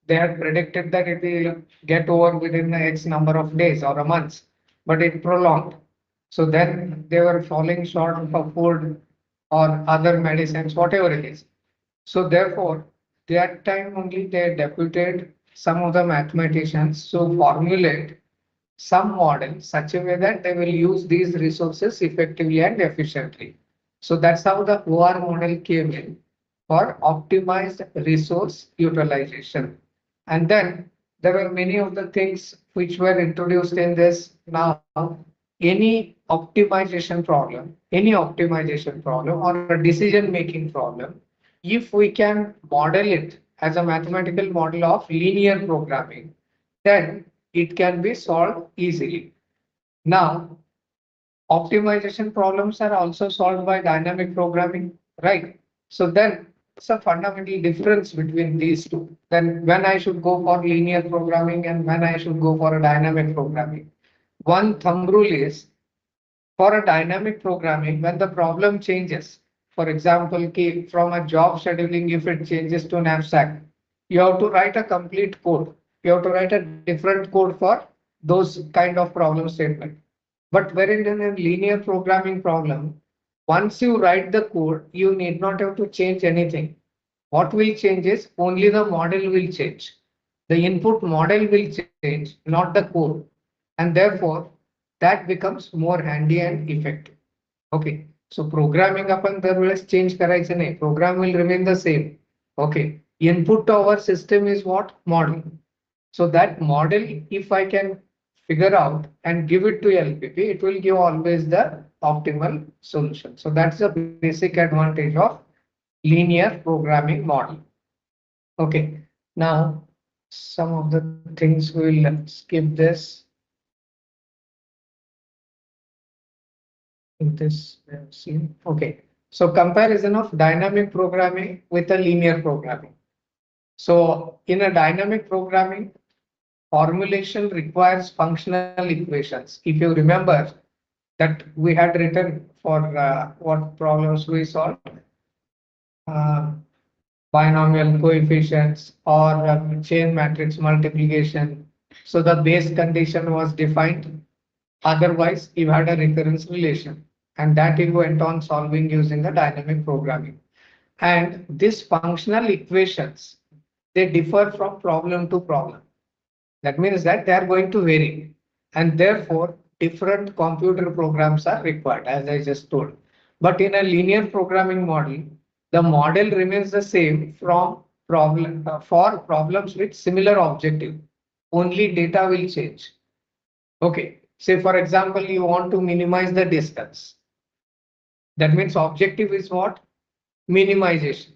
they had predicted that it will get over within X number of days or a month, but it prolonged. So then they were falling short of food or other medicines, whatever it is. So therefore, that time only they deputed some of the mathematicians to formulate some model such a way that they will use these resources effectively and efficiently. So that's how the OR model came in for optimized resource utilization. And then there were many of the things which were introduced in this. Now, any optimization problem or a decision making problem, if we can model it as a mathematical model of linear programming, then it can be solved easily. Now, optimization problems are also solved by dynamic programming, right? So then it's a fundamental difference between these two. Then when I should go for linear programming and when I should go for a dynamic programming. One thumb rule is for a dynamic programming, when the problem changes, for example, from a job scheduling, if it changes to knapsack, you have to write a complete code. You have to write a different code for those kind of problem statement. But wherein in a linear programming problem, once you write the code, you need not have to change anything. What will change is only the model will change. The input model will change, not the code. And therefore, that becomes more handy and effective. Okay. So programming आपण दरवेळेस change करायचं नाही. Program will remain the same. Okay. Input to our system is what? Model. So that model, if I can figure out and give it to LPP, it will give always the optimal solution. So that's the basic advantage of linear programming model. Okay. Now, some of the things we'll skip this. In this scene. Okay. So comparison of dynamic programming with a linear programming. So in a dynamic programming, formulation requires functional equations. If you remember that we had written for what problems we solved, uh, binomial coefficients or chain matrix multiplication. So the base condition was defined. Otherwise, you had a recurrence relation, and that you went on solving using the dynamic programming. And these functional equations, they differ from problem to problem. That means that they are going to vary, and therefore different computer programs are required, as I just told. But in a linear programming model, the model remains the same from for problems with similar objective. Only data will change. Okay. Say, for example, you want to minimize the distance. That means objective is what? Minimization.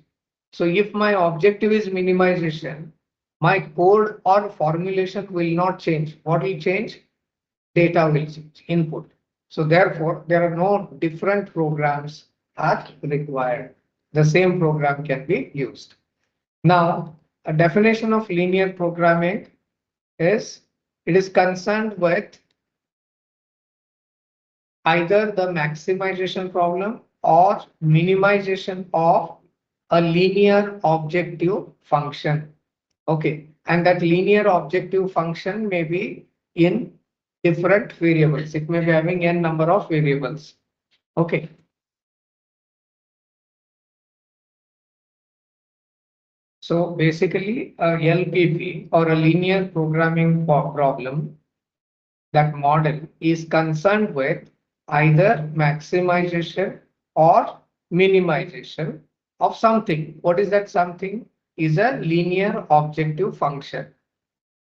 So if my objective is minimization, my code or formulation will not change. What will change? Data will change, input. So therefore, there are no different programs are required. The same program can be used. Now, a definition of linear programming is it is concerned with either the maximization problem or minimization of a linear objective function. Okay, and that linear objective function may be in different variables. It may be having n number of variables. Okay. So basically, a LPP or a linear programming problem, that model is concerned with either maximization or minimization of something. What is that something? Is a linear objective function.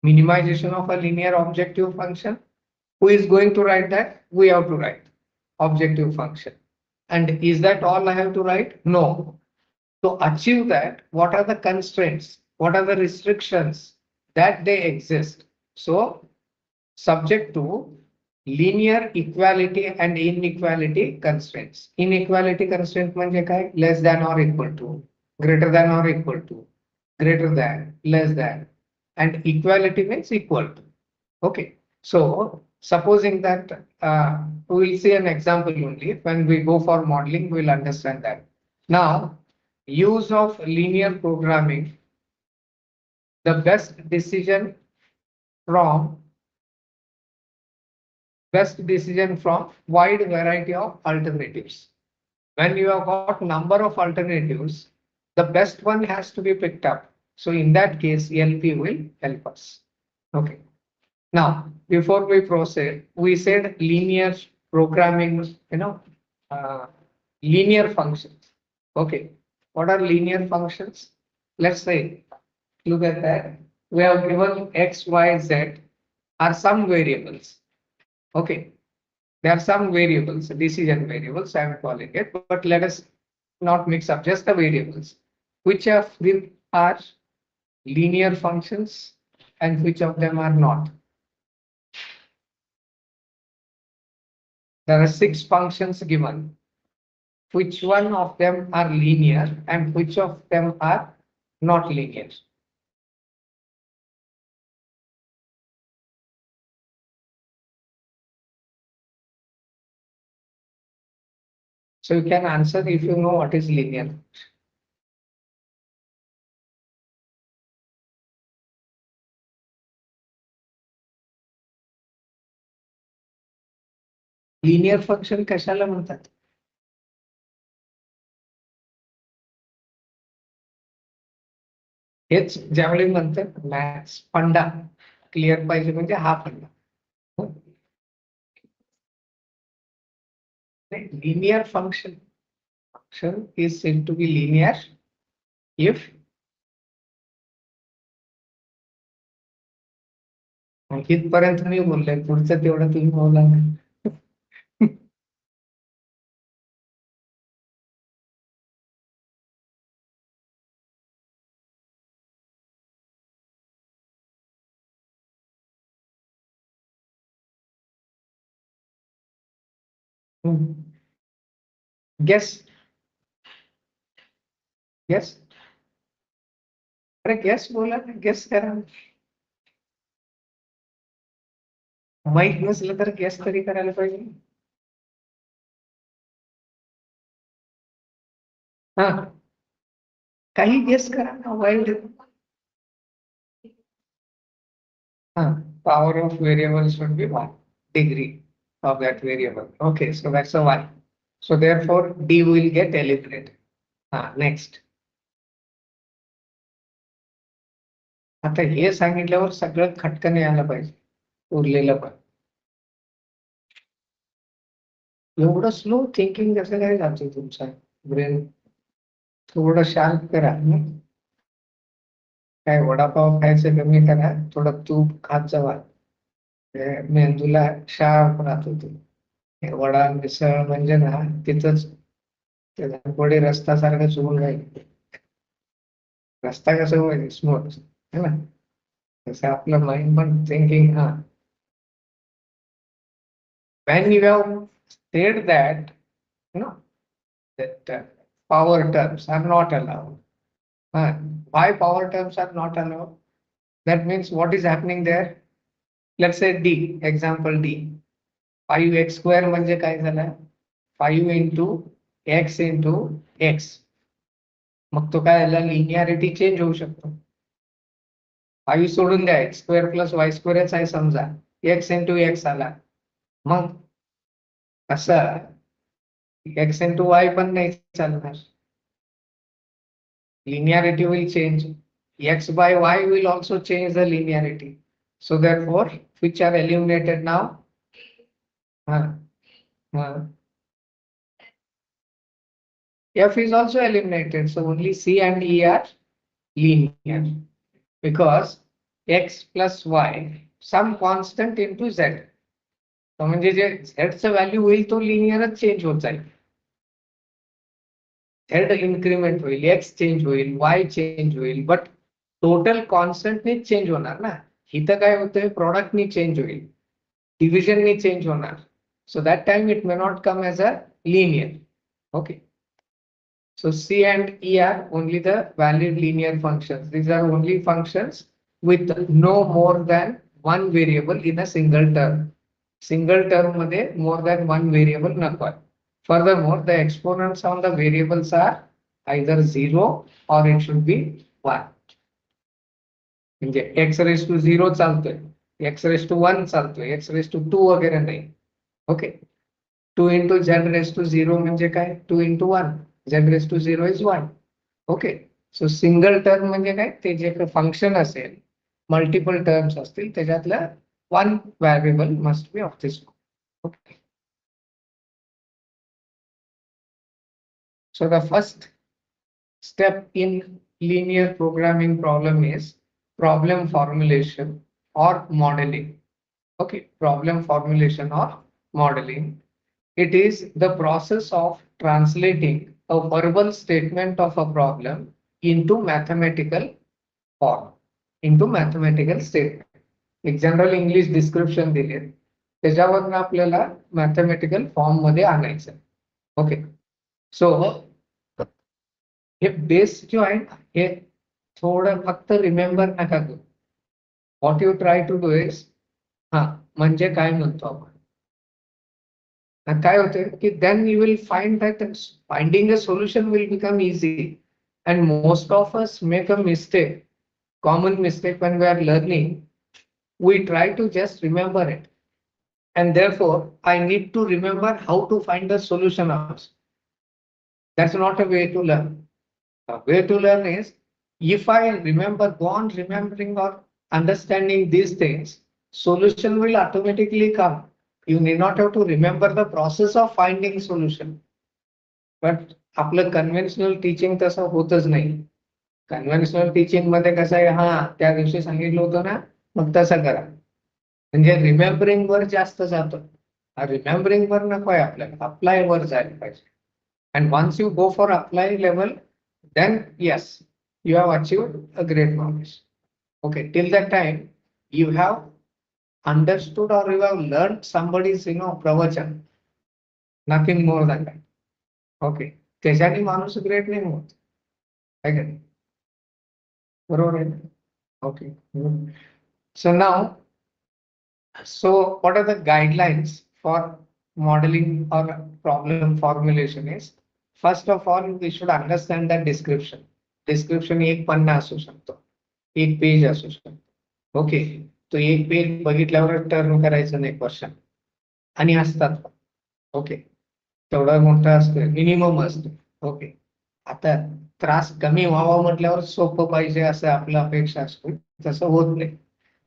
Minimization of a linear objective function. Who is going to write that? We have to write objective function. And is that all I have to write? No. To achieve that, what are the constraints? What are the restrictions that they exist? So subject to linear equality and inequality constraints. Inequality constraint म्हणजे काय? Less than or equal to, greater than or equal to, greater than, less than, and equality means equal to. Okay. So supposing that we will see an example only. When we go for modeling, we will understand that. Now, use of linear programming the best decision from wide variety of alternatives. When you have got number of alternatives, the best one has to be picked up. So in that case, LP will help us. Okay. Now, before we proceed, we said linear programming, uh, linear functions. Okay. What are linear functions? Let's say, look at that. We have given X, Y, Z are some variables. Okay. There are some variables, decision variables, I am calling it, but let us not mix up just the variables. Which of them are linear functions and which of them are not? There are 6 functions given. Which one of them are linear and which of them are not linear? So you can answer if you know what is linear. Linear function कशाला म्हणतात? हेच ज्यावेळी म्हणतात maths फंडा clear पाहिजे म्हणजे हा फंडा. Linear function is said to be linear if इथपर्यंत मी बोललोय, पुढचं तेवढं तुम्ही बोला नाही. गेस गेस अरे गेस बोला ना, गेस करा. माहित नसलं तर गेस तरी करायला पाहिजे. हा काही गेस करा ना. Wild power of variable should be 1 degree of that variable. Okay, so that's a 1. So therefore D will get eliminated. Next. आता हे सांगितल्यावर सगळं खटकन यायला पाहिजे उरलेलं पण. एवढं स्लो थिंकिंग कसं काय जातो तुमचा ब्रेन? थोडं शांत करा. काय वडापाव खायचं कमी करा, थोडं तूप खात जावा, मेंदूला शार्प राहतो. ते वडा मिसळ म्हणजे ना तिथंच ते धनकोडी रस्ता सारखं चुकून राहील. रस्ता कसं होईल स्मूथ है ना, तसं आपलं माइंड पण thinking. when you have said that that power terms are not allowed. Why power terms are not allowed? That means what is happening there? Let's say D, example D. 5x square म्हणजे काय झालं? 5 into x into x. मग तो काय झाला? Linearity change होऊ शकतो. 5 सोडून द्या, x स्क्वेअर प्लस y स्क्वेअरच आहे समजा, x into x आला. मग असं x into y पण नाही चालणार. Linearity will change. X by y will also change the linearity. So therefore, which are eliminated now? F is also eliminated. So only C and E are linear because x plus y some constant into z. तो म्हणजे जे z चं value होईल तो लिनियरच change होत जाईल. z increment होईल, x change होईल, y change होईल, बट टोटल कॉन्स्टंटनी चेंज होणार ना. इथं काय होतंय, प्रॉडक्टनी चेंज होईल, डिव्हिजननी चेंज होणार. So that time it may not come as a linear. Okay. So C and E are only the valid linear functions. These are only functions with no more than one variable in a single term. Single term मध्ये more than one variable नको. Furthermore, the exponents on the variables are either 0 or it should be 1. म्हणजे x raise to 0 चालतोय, x raise to 1 चालतोय, x raise to 2 वगैरे नाही. Okay, 2 into z raised to 0 म्हणजे काय, 2 into 1, z raised to 0 is 1. Okay, so single term म्हणजे काय, ते जे फंक्शन असेल, मल्टिपल टर्म्स असतील, त्याच्यातलं one variable must be of this. Okay, so the first step in linear programming problem is problem formulation or modeling. Okay, problem formulation or modeling. It is the process of translating a verbal statement of a problem into mathematical form, into mathematical statement. एक general English description दिले, त्याच्यावरून आपल्याला mathematical form मध्ये आणायचं. Okay, सो हे base जो आहे ना, हे थोडं फक्त रिमेंबर नका करू. What you try to do is, हा म्हणजे काय म्हणतो आपण, काय होते की then you will find that finding a solution will become easy. And most of us make a mistake, common mistake when we are learning. We try to just remember it, and therefore I need to remember how to find the solution also. That's not a way to learn. A way to learn is, if I remember, go on remembering or understanding these things, solution will automatically come. You need not have to remember the process of finding solution. But आपलं conventional teaching तसं होतच नाही. Conventional teaching मध्ये कसं आहे, हा त्या दिवशी सांगितलं होतं ना, मग तसं करा, म्हणजे रिमेंबरिंग वर जास्त जातो. रिमेंबरिंग वर नको आहे आपल्याला, अप्लाय वर जायला पाहिजे. And once you go for apply level, then yes, you have achieved a great knowledge. Okay, till that time you have understood or you have learned somebody's pravachan, nothing more than that. Okay, त्याच्याने माणूस great नाही होत, आहे का नाही? बरोबर आहे. Okay, so now, so what are the guidelines for modeling or problem formulation is, first of all we should understand the description. Description एक पन्ना असू शकतो, एक पेज असू शकतो. ओके, तो एक पेज बघितल्यावर टर्न करायचं नाही क्वेश्चन, आणि असतात. ओके, तेवढा मोठा असतो, मिनिमम असतो. ओके, आता त्रास कमी व्हावा म्हटल्यावर सोपं पाहिजे असं आपलं अपेक्षा असतो, तसं होत नाही.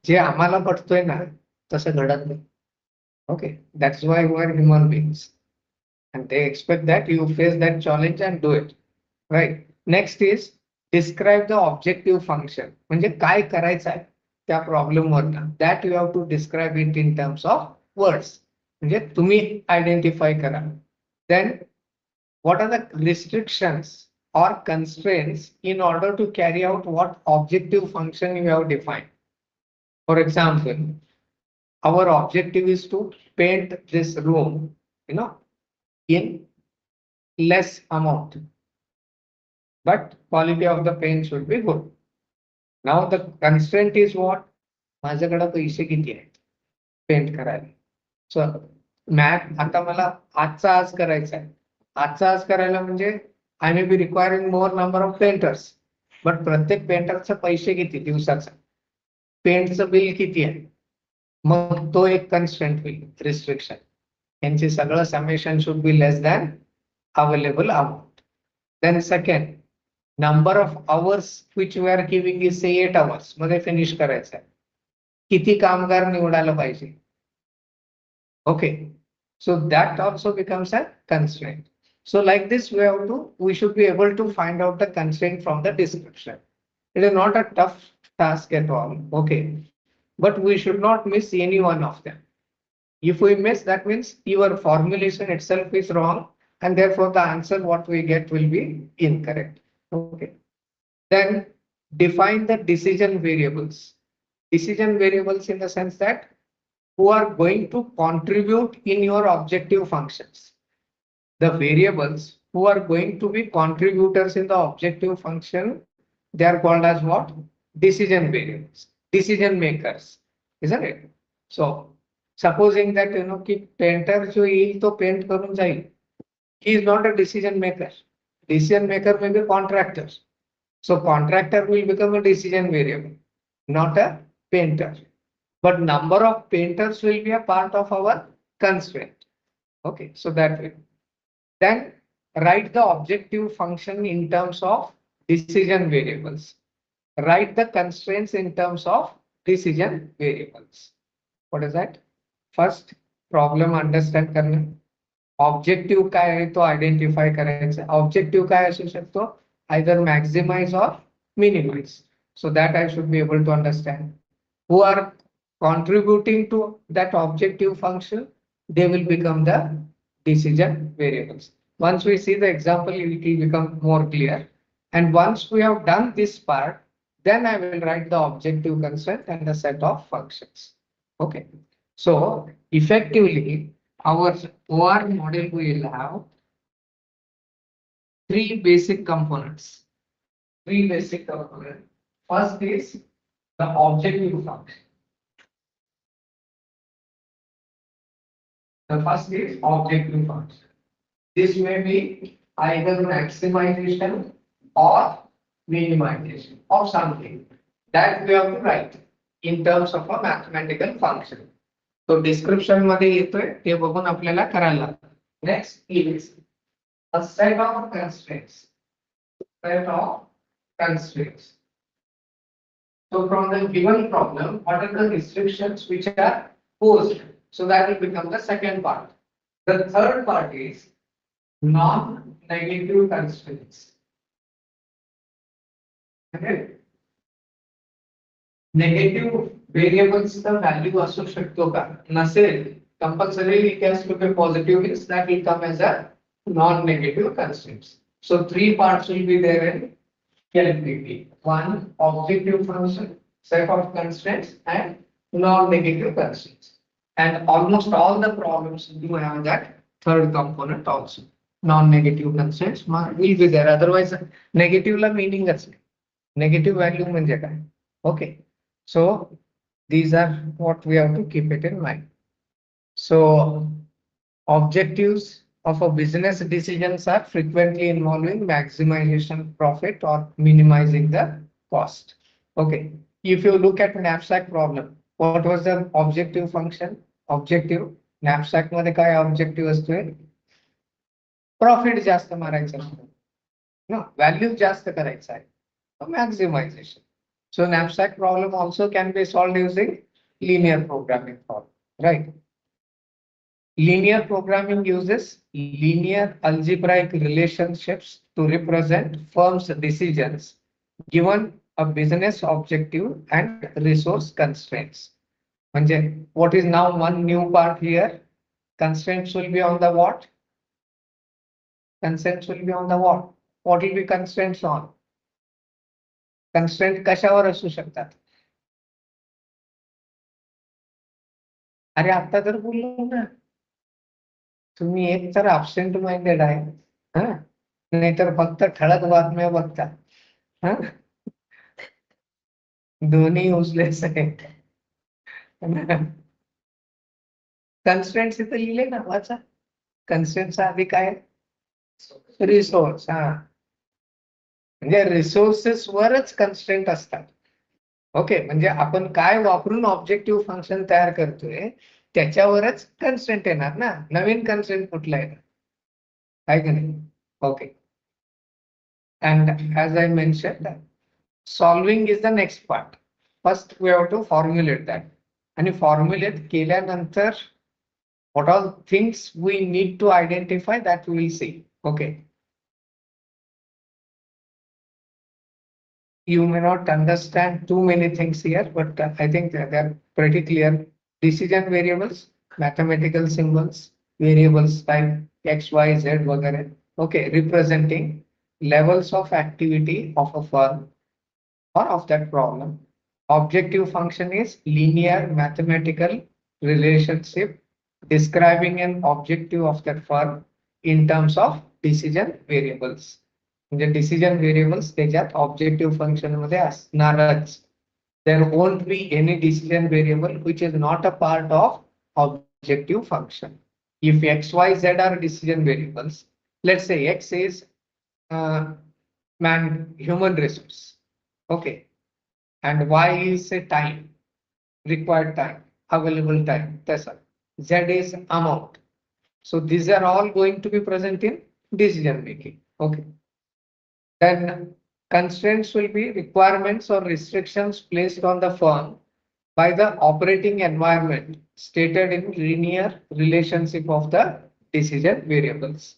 जे आम्हाला पटतोय ना तसं घडत नाही. Okay, that's why we are human beings, and they expect that you face that challenge and do it. Right. Next is describe the objective function. म्हणजे काय करायचं आहे त्या प्रॉब्लेम वरनं, that you have to describe it in terms of words. म्हणजे तुम्ही identify करा. Then what are the restrictions or constraints in order to carry out what objective function you have defined? For example, our objective is to paint this room, in less amount, but quality of the paint should be good. Now the constraint is what? माझ्याकडे पैसे किती आहेत paint करायला. सो math आता मला आजचा आज करायचा आहे. आजचा आज करायला म्हणजे I may be requiring more number of painters, but प्रत्येक पेंटरचे पैसे किती दिवसाचा, पेंटचं बिल किती आहे, मग तो एक कन्स्ट्रेंट होईल, रिस्ट्रिक्शन. यांचे सगळं summation should be less than available amount. Then second, number of hours which we are giving is say 8 hours मध्ये फिनिश करायचं आहे. किती कामगार निवडायला पाहिजे. Okay, so that also becomes a constraint. So like this we should be able to find out the constraint from the description. It is not a tough task at all. Okay, but we should not miss any one of them. If we miss, that means your formulation itself is wrong, and therefore the answer what we get will be incorrect. Okay, then define the decision variables. Decision variables in the sense that who are going to contribute in your objective functions. The variables who are going to be contributors in the objective function, they are called as what? Decision variables, decision makers, isn't it? So supposing that कि painter जो येईल तो paint करून जाईल, he is not a decision maker. Decision maker may be contractor. So contractor will become a decision variable. not a painter. But number of painters will be a part of our constraint. Okay, so that way. Then write the objective function in terms of decision variables. Write the constraints in terms of decision variables. What is that? First, problem understand करणे. Objective काय आहे तो identify करायचा. Objective काय असू शकतो? Either maximize or minimize. So that I should be able to understand. Who are contributing to that objective function, they will become the decision variables. Once we see the example, it will become more clear. And once we have done this part, then I will write the objective constraint and a set of functions. Okay. So effectively, our OR model will have three basic components. First is the objective function. The first is objective function. This may be either maximization or minimization of something that we have to write in terms of a mathematical function. So description मध्ये येतोय ते बघून आपल्याला करायला लागतं. Next is a set of constraints. So from the given problem, what are the restrictions which are posed? So that will become the second part. The third part is non-negative constraints. Okay. Negative variables the value असू शकतो का? नसेल, compulsorily it has to be positive, means that will come as a non-negative constraints. So three parts will be there in LPP. One, objective function, set of constraints, and non-negative constraints. And almost all the problems do have that third component also. Non-negative constraints will be there. Otherwise, negative la meaning that's negative value म्हणजे काय? Okay. So these are what we have to keep it in mind. So objectives of a business decisions are frequently involving maximization profit or minimizing the cost. Okay. If you look at knapsack problem, what was the objective function? Objective knapsack मध्ये काय objective असतोय? Profit जास्त मारायचं असतो. No, value जास्त करायचा आहे. Maximization. So knapsack problem also can be solved using linear programming problem, right? Linear programming uses linear algebraic relationships to represent firms' decisions given a business objective and resource constraints. What is now one new part here? Constraints will be on the what? Constraints will be on the what? What will be constraints on? Constraint कशावर असू शकतात? अरे आता तर बोललो ना, तुम्ही एक तर absent minded आहे, नाहीतर फक्त ठळक बातम्या बघता. दोन्ही useless आहेत. Constraints इथे लिहिले ना, वाचा. Constraints आधी काय? रिसोर्स. म्हणजे रिसोर्सेस वरच कन्स्ट्रेंट असतात. ओके, म्हणजे आपण काय वापरून ऑब्जेक्टिव्ह फंक्शन तयार करतोय त्याच्यावरच कन्स्ट्रेंट येणार ना. नवीन कन्स्ट्रेंट कुठला येणार आहे की नाही? Okay. And as I mention, solving is the next part. First we have to formulate that. आणि फॉर्म्युलेट केल्यानंतर what all things we need to identify, that we will see. Okay. You may not understand too many things here, but I think they are pretty clear. Decision variables, mathematical symbols, variables type X, Y, Z, वगैरह. Okay, representing levels of activity of a firm or of that problem. Objective function is linear mathematical relationship describing an objective of that firm in terms of decision variables. म्हणजे decision variables त्याच्यात objective function मध्ये असणारच. There won't be any decision variable which is not a part of objective function. If X, Y, Z are decision variables, let's say X is human resource. Okay. and Y is a time, required time, available time. That's all. Z is amount. So these are all going to be present in decision making. Okay. Then constraints will be requirements or restrictions placed on the firm by the operating environment stated in linear relationship of the decision variables.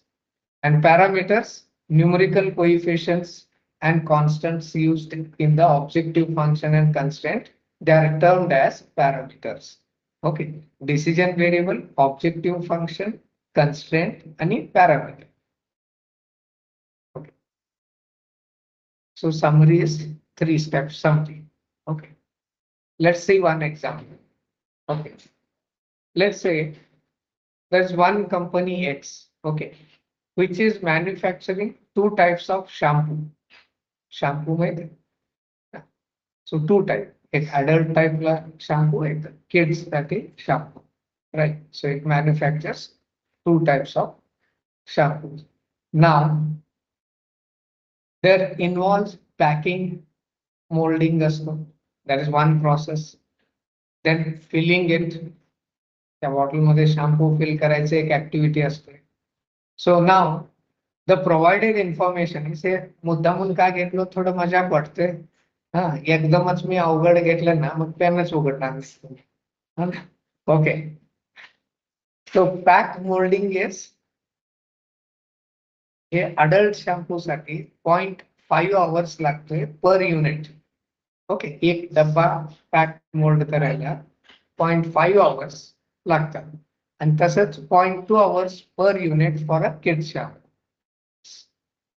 And parameters, numerical coefficients and constants used in the objective function and constraint, they are termed as parameters. Okay, decision variable, objective function, constraint, and parameter. Okay. So summary is 3 steps summary. Okay. Let's see one example. Okay. Let's say there's one company X, okay, which is manufacturing 2 types of shampoo. Shampoo में so 2 types, एक adult type ला shampoo, एक kids साठी shampoo, right? So it manufactures 2 types of shampoos. Now there involves packing, molding असतो. That is one process. Then filling it. त्या bottle मध्ये shampoo fill करायचं एक activity असते. So now the provided information is a मुद्दामून का घेतलो थोडं मजाक वाटते. हा एकदमच मी अवघड घेतलं ना मग पेनच उघडणार नसतं. Okay. So pack molding is हे adult shampoo साठी 0.5 hours लागतोय per unit. ओके, एक डब्बा पॅक मोल्ड करायला 0.5 hours लागतात आणि तसंच 0.2 hours per unit for a kid shampoo.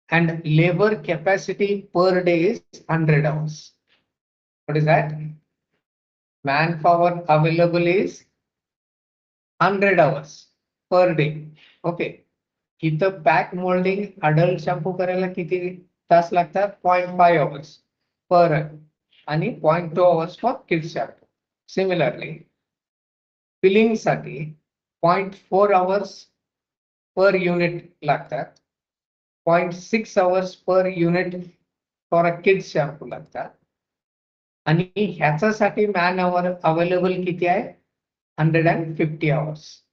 And labor capacity per day is 100 hours. What is that? Manpower available is 100 hours per day. Okay. इथं pack moulding adult shampoo करायला किती तास लागतात? 0.5 hours per आणि 0.2 hours for kids shampoo. Similarly, filling साठी 0.4 hours per unit लागतात. 0.6 hours per unit for a kids shampoo लागतात. आणि ह्याच्यासाठी मॅन आवर अवेलेबल किती आहे? 150 hours.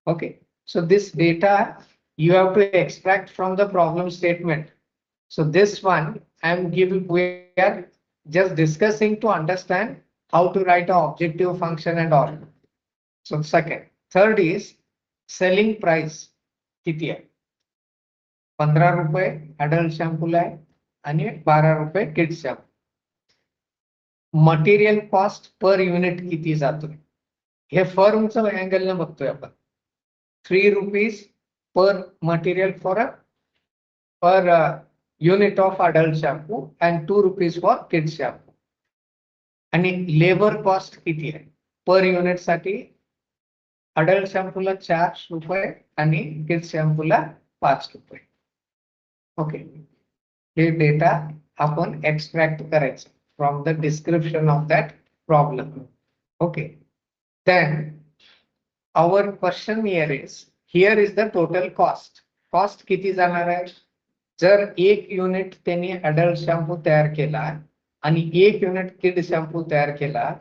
Okay. So this data you have to extract from the problem statement. So this one we are just discussing to understand how to write an objective function and all. So second, third is selling price किती आहे? 15 रुपये adult shampoo ला आहे आणि 12 रुपये kids shampoo. Material cost per unit किती जातोय? हे फर्मचं angle न बघतोय आपण. 3 rupees per material for a unit of adult shampoo and 2 rupees for kids shampoo. आणि लेबर कॉस्ट किती आहे पर युनिट साठी? अडल्ट शॅम्पूला 4 रुपये आणि किड्स शॅम्पूला 5 रुपये. ओके, हे डेटा आपण एक्सट्रॅक्ट करायचं from the description of that problem. Okay, then our question here is the total cost. Cost किती जाणार आहे? जर एक युनिट त्यांनी अडल्ट शॅम्पू तयार केला आणि एक युनिट किड शॅम्पू तयार केला,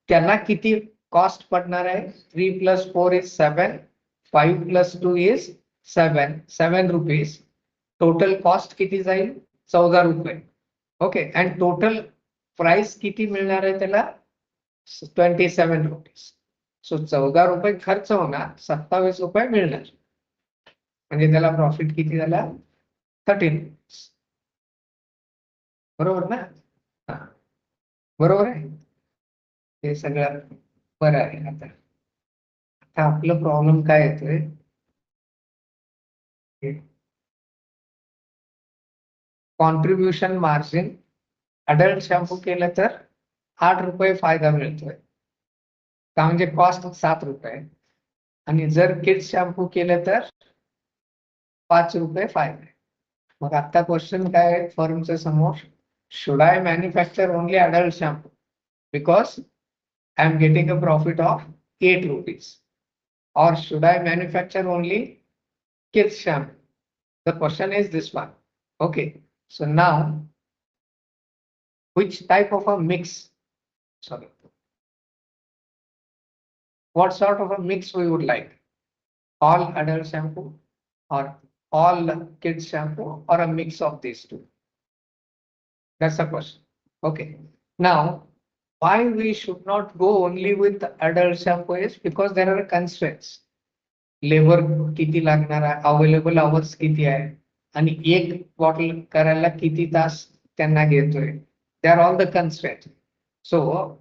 त्यांना किती कॉस्ट पडणार आहे? 3 + 4 is 7, 5 + 2 is 7 rupees. Total cost किती जाईल? 14 रुपये. ओके, अँड टोटल प्राइस किती मिळणार आहे त्याला? 27 rupees. सो 14 रुपये खर्च होणार, 27 रुपये मिळणार. म्हणजे त्याला प्रॉफिट किती झाला? 13 rupees. बरोबर ना? बरोबर आहे. ते सगळं बरं आहे. आता आपलं प्रॉब्लेम काय येतोय? कॉन्ट्रीब्युशन मार्जिन अडल्ट शॅम्पू केलं तर 8 रुपये फायदा मिळतोय का? म्हणजे कॉस्ट 7 रुपये आणि जर किड्स शॅम्पू केलं तर 5 रुपये फायदा. मग आता क्वेश्चन काय आहे फर्मच्या समोर? Should I manufacture only adult shampoo because I am getting a profit of 8 rupees, or should I manufacture only kids shampoo? The question is this one. Okay, so now which type of a mix Sorry. What sort of a mix we would like? All adult shampoo or all kids shampoo or a mix of these two? That's the question. Okay. Now, why we should not go only with adult shampoo is because there are constraints. Labour किती लागणार आहे, available hours किती आहे आणि एक bottle करायला किती तास त्यांना घेतोय. They are all the constraints. So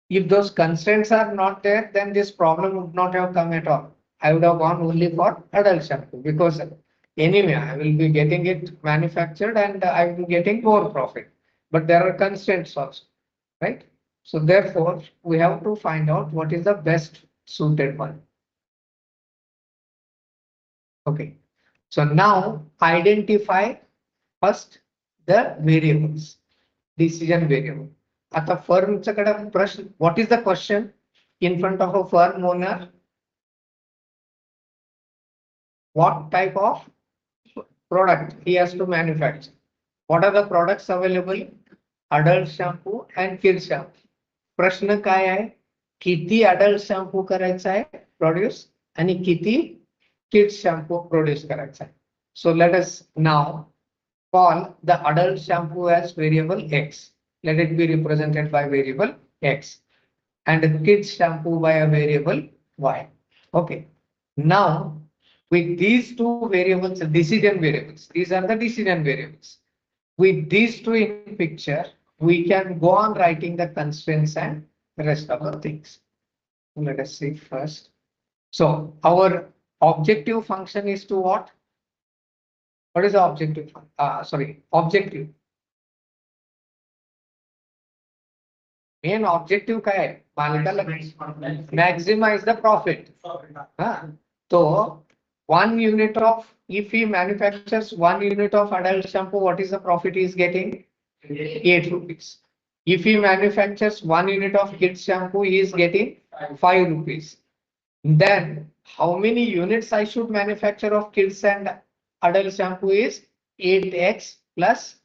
if those constraints are not there, then this problem would not have come at all. I would have gone only for adult shampoo because anyway I will be getting it manufactured and I will be getting more profit. But there are constraints also, right? So therefore we have to find out what is the best suited one. Okay, so now identify first the variables, decision variable. आता फर्मच्या कडे प्रश्न, what is the question in front of a firm owner? What type of product he has to manufacture? What are the products available? Adult shampoo and kid shampoo. प्रश्न काय आहे? किती adult shampoo करायचा आहे produce आणि किती kids shampoo produce करायचा आहे. So let us now call the adult shampoo as variable X. Let it be represented by variable X and the kids shampoo by a variable Y. Okay. Now with these two variables, decision variables, these are the decision variables. With these two in picture, we can go on writing the constraints and the rest of the things. Let us see first. So our objective function is to what? What is the objective? Objective. Main objective काय आहे? मालकाला maximize the profit. So 1 unit of, if he manufactures 1 unit of adult shampoo, what is the profit he is getting? 8 rupees. If he manufactures 1 unit of kids shampoo, he is getting 5 rupees. Then how many units I should manufacture of kids and adult shampoo is 8x plus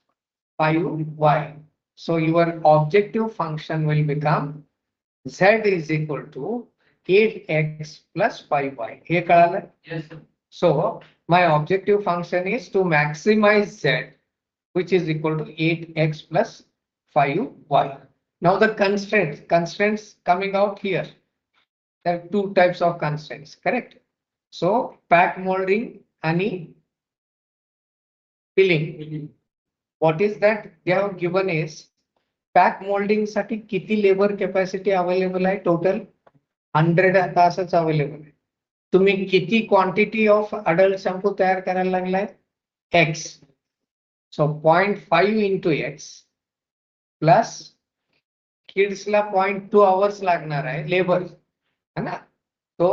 5y. So your objective function will become z is equal to 8x plus 5y. Here, Kalala? Yes, sir. So my objective function is to maximize z, which is equal to 8x plus 5y. Now the constraints coming out here. There are two types of constraints, correct? So pack molding and filling. What is that they have given is pack molding साठी किती labor capacity available आहे total 100 तासच available आहे. तुम्ही किती quantity of adult shampoo तयार करायला लागलाय X. So 0.5 into X plus kids ला 0.2 hours लागणार आहे labor. है ना? तो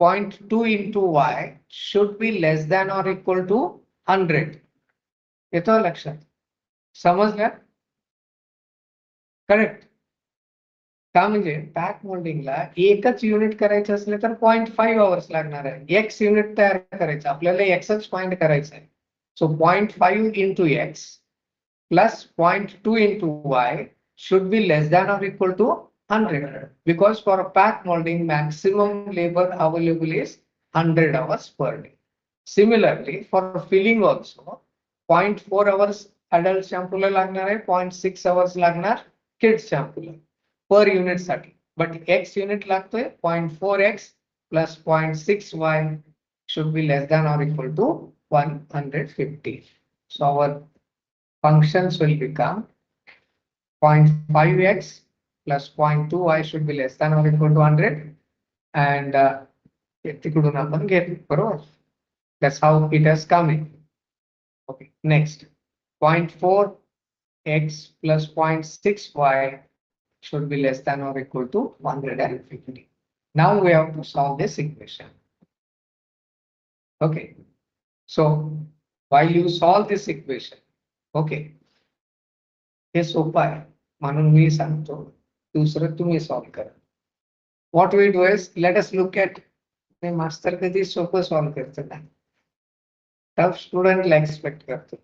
0.2 into y should be less than or equal to 100. येतो लक्षात? समजलं? करेक्ट. का म्हणजे पॅक मोल्डिंगला एकच युनिट करायचं असलं तर 0.5 आवर्स लागणार आहे. X युनिट तयार करायचं आपल्याला Xच फाइंड करायचं आहे. सो 0.5 into X plus 0.2 into Y should be less than or equal to 100 because for pack molding maximum labor available is 100 hours per day. Similarly for filling also 0.4 hours adult shampoo ला लागणार आहे, 0.6 hours लागणार kids shampoo ला per unit साठी. But X unit लागतोय 0.4x plus 0.6y should be less than or equal to 150. So our functions will become 0.5x plus 0.2y should be less than or equal to 100 and तिकडून आपण घेतो बरोबर. That's how it has come in. Okay, next 0.4x plus 0.6y should be less than or equal to 150. Now we have to solve this equation. Okay, so while you solve this equation, okay, हे सोपं आहे म्हणून मी सांगतो, दुसरं तुम्ही solve करा. What we do is let us look at master कधी सोपं solve करतो ना, टफ स्टुडंट ला एक्सपेक्ट करतो.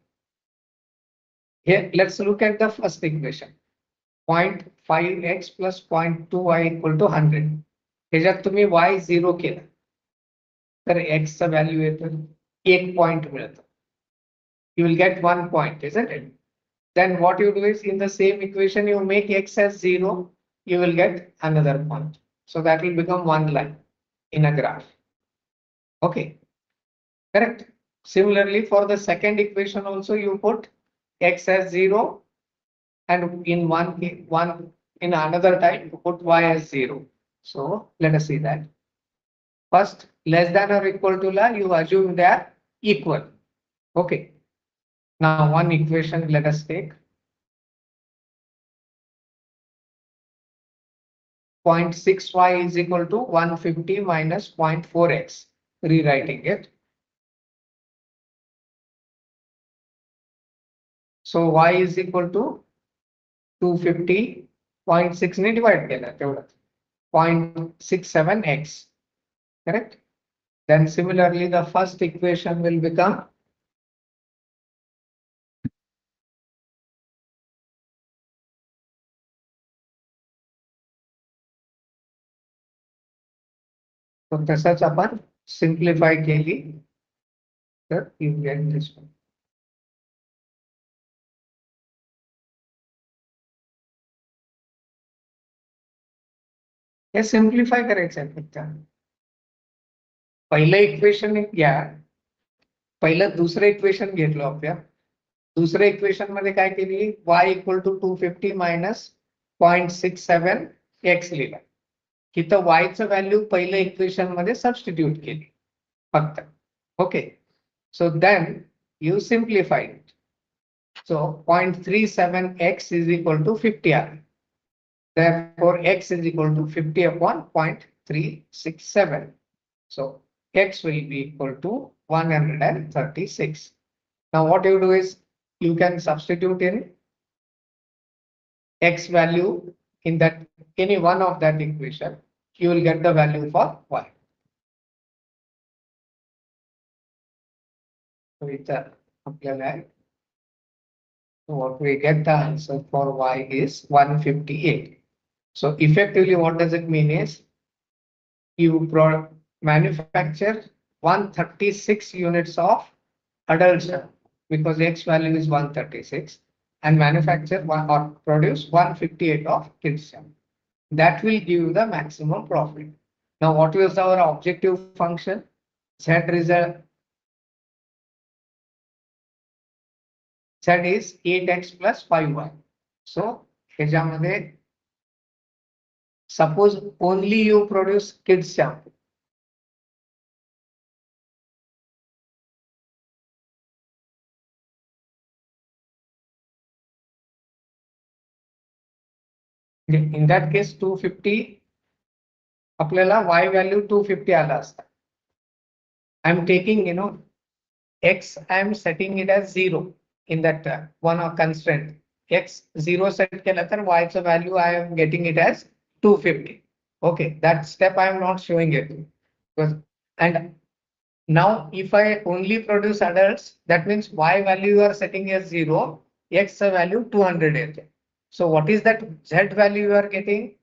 Here let's look at the first equation. 0.5x plus 0.2y equal to 100. ह्याच्यात तुम्ही y 0 केलं तर x चा व्हॅल्यू येतो 1 पॉइंट मिळतं. You will get 1 point, isn't it? Then what you do is in the same equation you make x as 0, you will get another point. So that will become one line in a graph. Okay, correct. Similarly, for the second equation also you put x as 0 and in in another time you put y as 0. So let us see that. First, less than or equal to la, you assume they are equal. Okay. Now one equation let us take. 0.6y is equal to 150 minus 0.4x. Rewriting it. So y is equal to 250. 0.6 ने divide केला तेवढंच 0.67x. Correct? Then similarly the first equation will become so तसंच आपण simplify केली तर you get this one. हे simplify करायचं आहे फक्त. पहिलं इक्वेशन घ्या, पहिलं दुसरं इक्वेशन घेतलं आपल्या. दुसऱ्या इक्वेशन मध्ये काय केली y equal to 250 minus 0.67 x लिहिला. इथं y चं व्हॅल्यू पहिल्या इक्वेशन मध्ये सबस्टिट्यूट केली फक्त. Okay, so then you simplify it. So 0.37x is equal to 50 आलं. Therefore, x is equal to 50 upon 0.367. So x will be equal to 136. Now what you do is you can substitute in x value in that any one of that equation. You will get the value for y. So it's what we get the answer for y is 158. So effectively, what does it mean is you manufacture 136 units of adult cell because x value is 136 and manufacture or produce 158 of kids cell. That will give you the maximum profit. Now, what was our objective function? Z is 8x plus 5y. So, ह्याच्यामध्ये suppose only you produce kids shampoo. In that case 250 आपल्याला y value 250 आला असता. I'm taking x I am setting it as 0 in that one constraint. X 0 set केला तर y चं value I am getting it as 250. Okay, that step I am not showing it because and now if I only produce adults, that means y value you are setting as 0, x value 200. So what is that z value you are getting?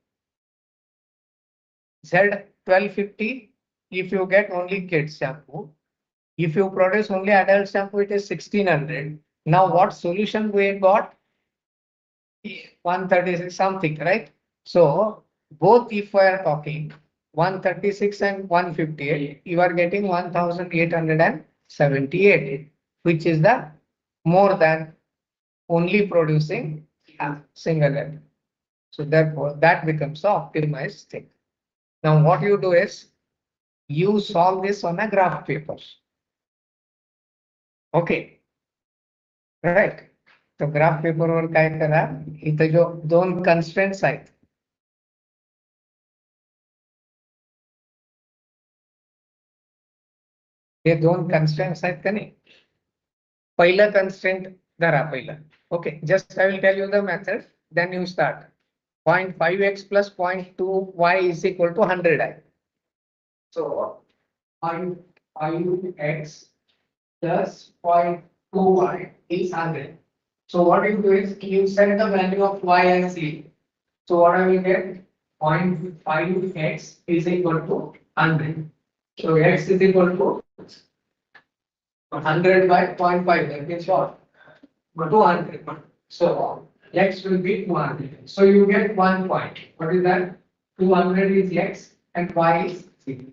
Z 1250 if you get only kids shampoo. If you produce only adult shampoo, it is 1600. Now what solution we got? 136 something, right? So both if we are talking 136 and 158, you are getting 1878, which is the more than only producing a single element. So therefore that becomes the optimized thing. Now what you do is you solve this on a graph paper. Okay, right? So graph paper वर काय करा, इथे जो दोन constraints आहेत. हे दोन constraints आहेत का नाही? पहिलं constraint धरा पहिलं. Okay, just I will tell you the method, then you start. 0.5x plus 0.2y is equal to 100. So 0.5x plus 0.2y is 100. So what you do is you set the value of y as 0. So what I will get? 0.5x is equal to 100. So x is equal to 100 by 0.5. That means what? 200. So x will be 200. So you get 1 point. What is that? 200 is x and y is 0.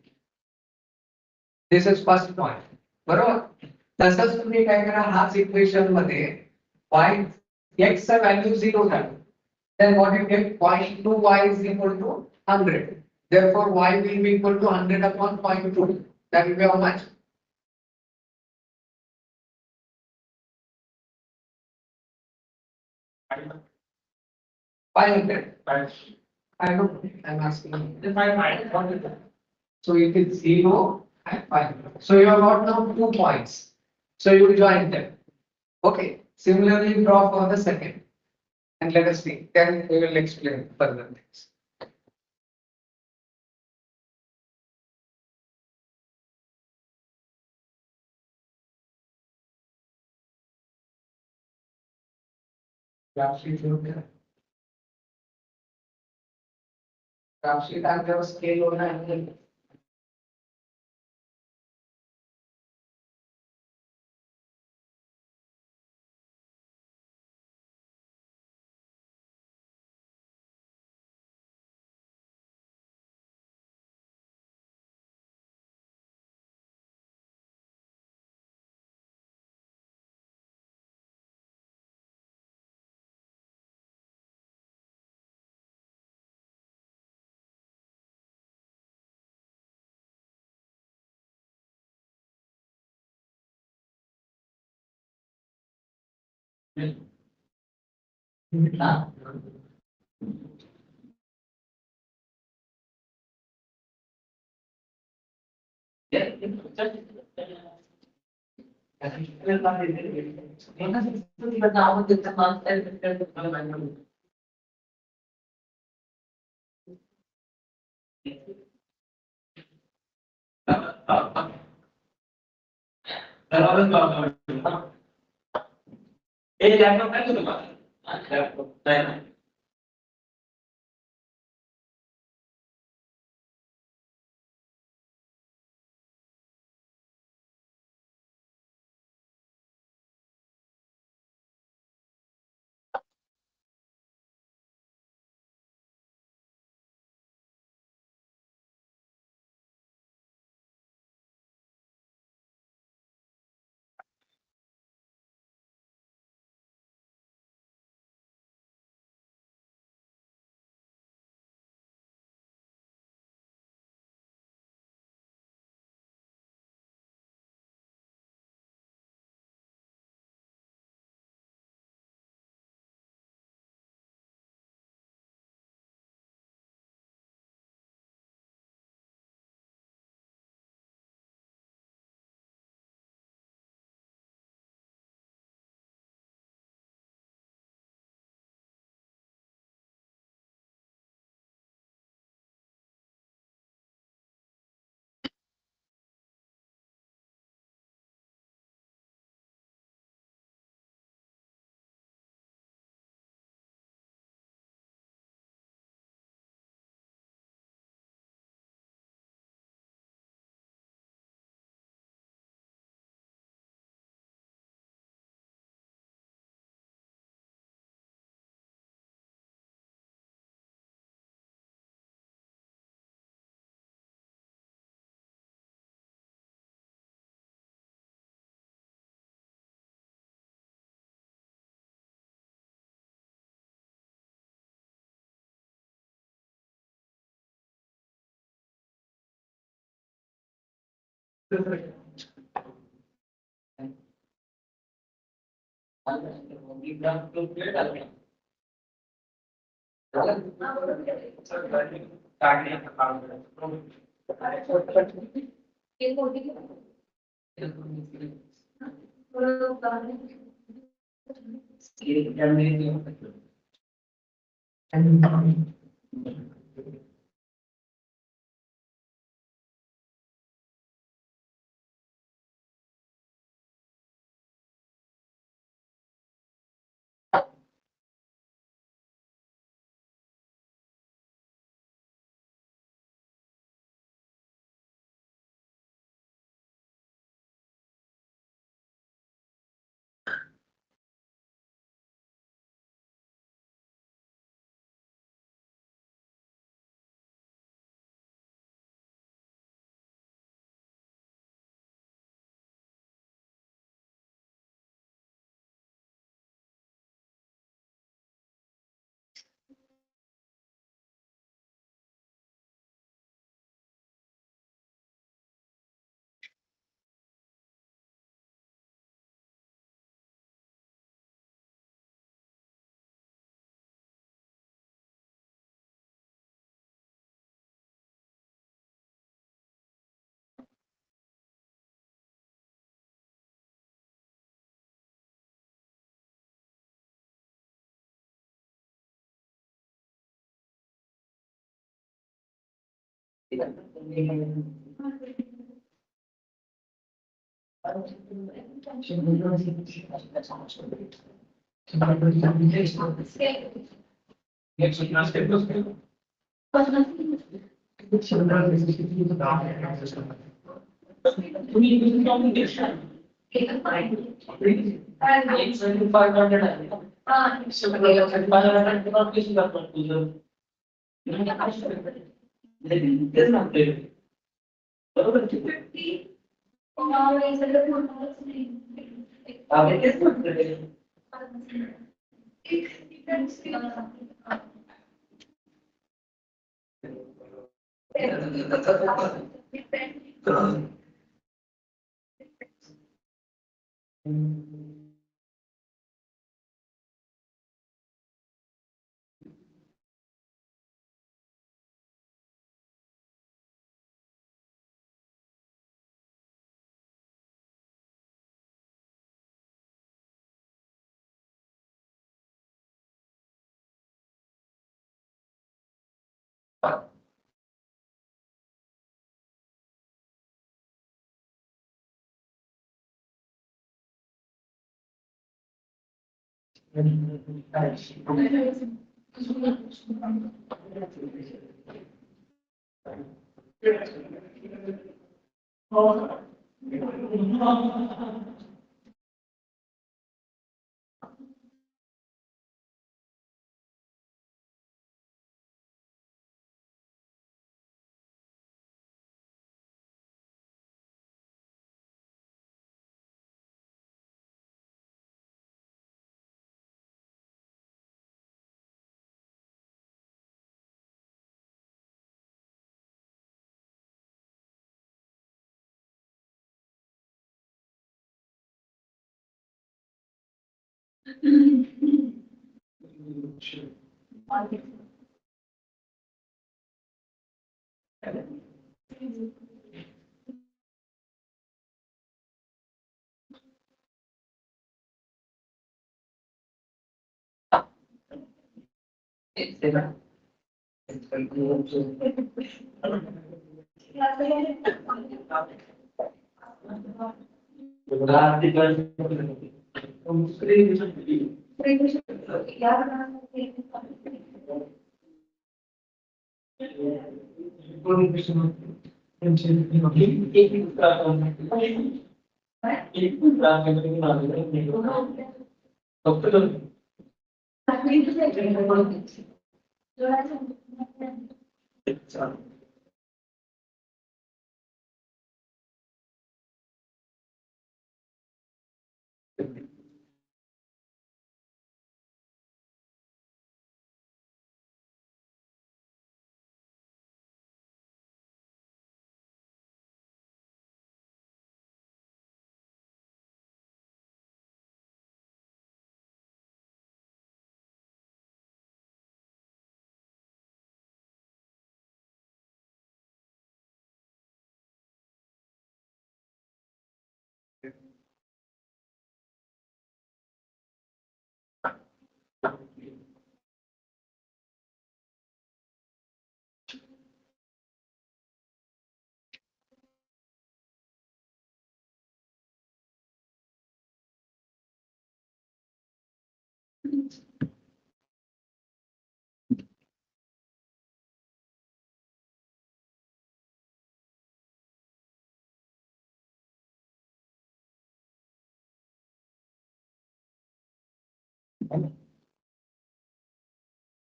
This is first point. बरोबर? तसंच तुम्ही काय करा हाच equation मध्ये y x चा value 0 झाला. Then what you get? 0.2y is equal to 100. Therefore, y will be equal to 100 upon 0.2. That will be how much? 500. I know. I'm asking. If I find what is that? So it is 0 and 500. So you have got now 2 points. So you will join them. Okay. Similarly, draw for the second. And let us see. Then we will explain further things. Graph sheet look at. Graph sheet and there was scale on and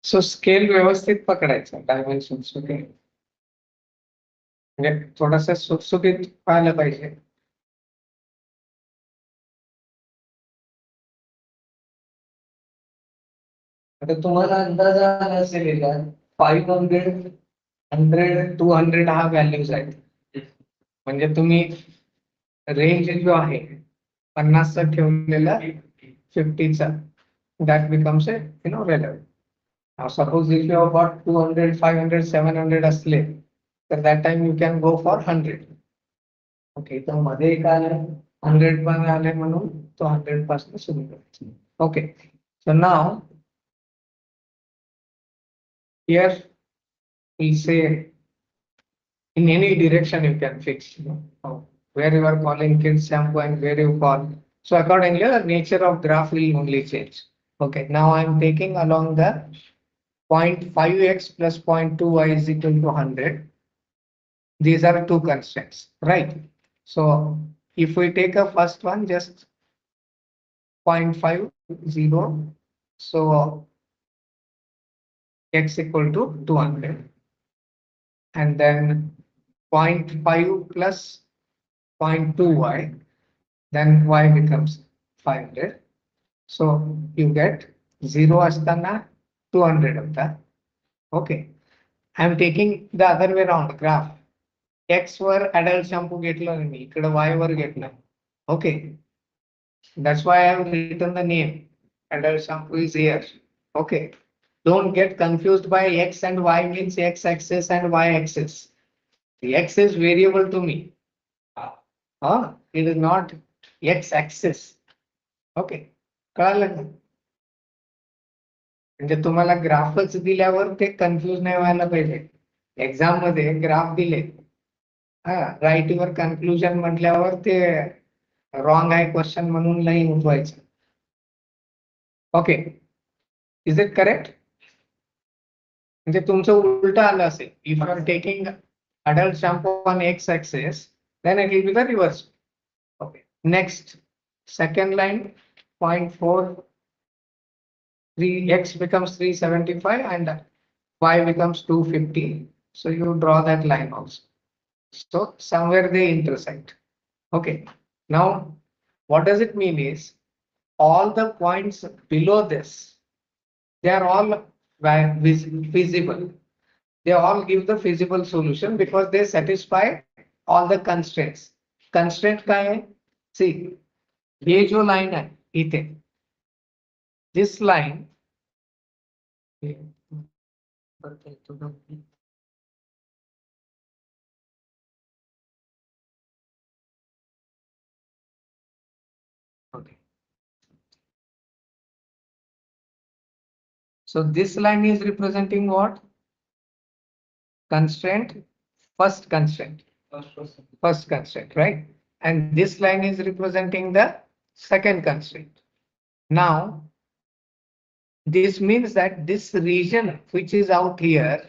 so scale व्यवस्थित पकडायचा dimensions वगैरे, म्हणजे थोडासा सुटसुटीत पाहायला पाहिजे. आता तुम्हाला अंदाज आला असेल का 500, 100, 200 हा व्हॅल्यूज आहेत. म्हणजे तुम्ही रेंज जो आहे 50चा ठेवलेला 50चा, that becomes a relevant. Now suppose if you have got 200, 500, 700 असले तर that time you can go for 100. Okay, तर मध्ये काय 100 पण आले म्हणून तो 100 पासून सुरू करायचा. Okay, so now here we say In any direction you can fix, where you are calling kids shampoo and where you call. So accordingly, the nature of graph will only change. Okay, now I'm taking along the 0.5x plus 0.2y is equal to 100. These are two constraints, right? So if we take a first one, just 0.50, so x equal to 200, and then 0.5 plus 0.2y, then y becomes 500. So you get 0 asthana 200 of that. Okay. I'm taking the other way around graph. X were adult shampoo घेतलं मी इकडे Y वर घेतलं. Okay. That's why I have written the name. Adult shampoo is here. Okay. Don't get confused by X and Y means X axis and Y axis. The X is variable to me. It is not X axis. Okay. कळालं ना? म्हणजे तुम्हाला ग्राफच दिल्यावर ते confuse नाही व्हायला पाहिजे. Exam मध्ये ग्राफ दिले, हा राईट वर कन्क्लुजन म्हटल्यावर ते रॉंग आहे क्वेश्चन म्हणून नाही उठवायचं. Okay, is it correct? म्हणजे तुमचं उलट आलं असेल. If you are taking adult shampoo on x axis, then it will be the reverse. Okay, next, second line, 0.4, 3x becomes 375 and y becomes 250. So you draw that line also. So somewhere they intersect. Okay, now what does it mean is all the points below this, they are all feasible. They all give the feasible solution because they satisfy all the constraints. Constraint क्या है? See, ये जो line है इथे, this line, okay. So this line is representing what? Constraint, first constraint. First constraint, right? And this line is representing the second constraint. Now, this means that this region which is out here,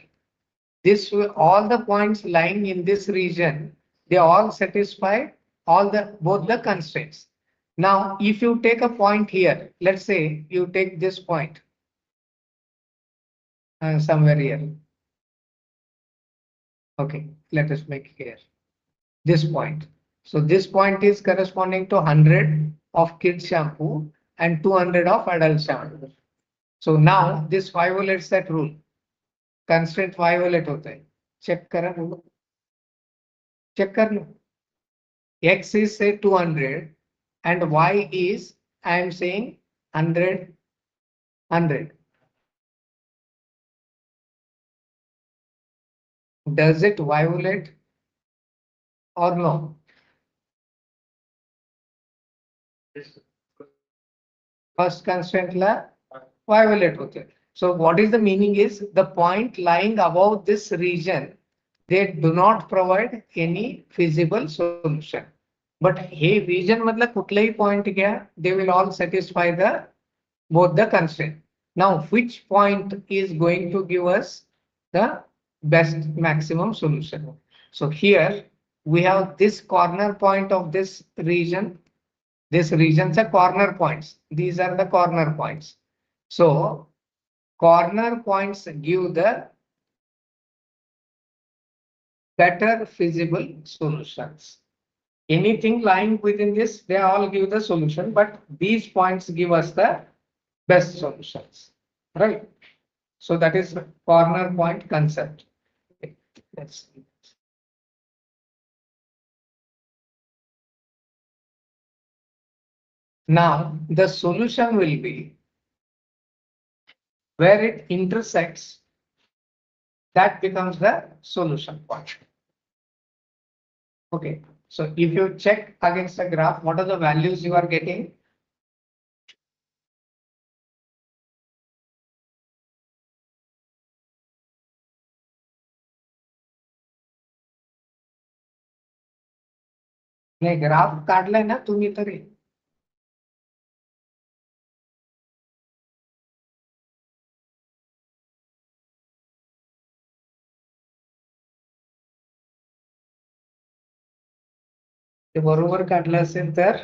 this all the points lying in this region, they all satisfy all the both the constraints. Now, if you take a point here, let's say you take this point somewhere here. Okay, let us make here this point. So this point is corresponding to 100 of kids shampoo and 200 of adult shampoo. So now this violates that rule. Constraint violate होता है. Check करा लो. Check कर लो. X is say 200 and Y is, I am saying 100, 100. Does it violate or no? First constraint la violate होते हैं. So what is the meaning is the point lying above this region, they do not provide any feasible solution. But hey, region मतलब कुठलाही point घ्या, they will all satisfy the both the constraint. Now, which point is going to give us the best maximum solution? So here we have this corner point of this region. This regions are corner points. These are the corner points. So corner points give the better feasible solutions. Anything lying within this, they all give the solution, but these points give us the best solutions, right? So that is corner point concept. Okay, let's see. Now the solution will be where it intersects, that becomes the solution point. Okay, so if you check against the graph, what are the values you are getting? नाही graph काढलाय ना तुम्ही तरी. ते बरोबर काढलं असेल तर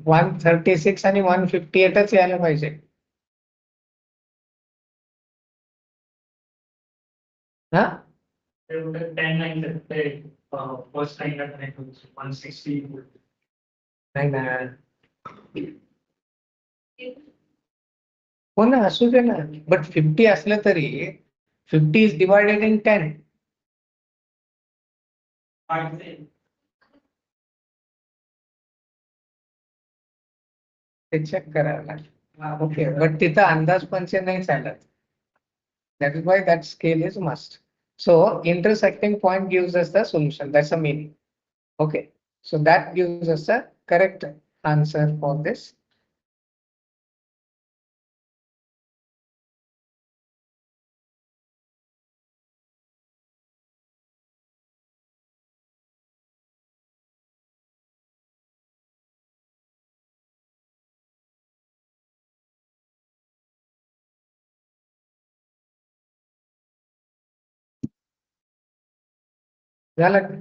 वन 36 आणि 158च यायला पाहिजे. हा नाही ना. हो ना असू दे ना, बट 50 असलं तरी 50 इज डिवायडेड इन 10. ते चेक करावं लागेल. ओके, बट तिथं अंदाज पंचे नाही चालत. That is why that scale is must. So intersecting point gives us the solution. That's the meaning. Okay. So that gives us the correct answer for this. झालं का?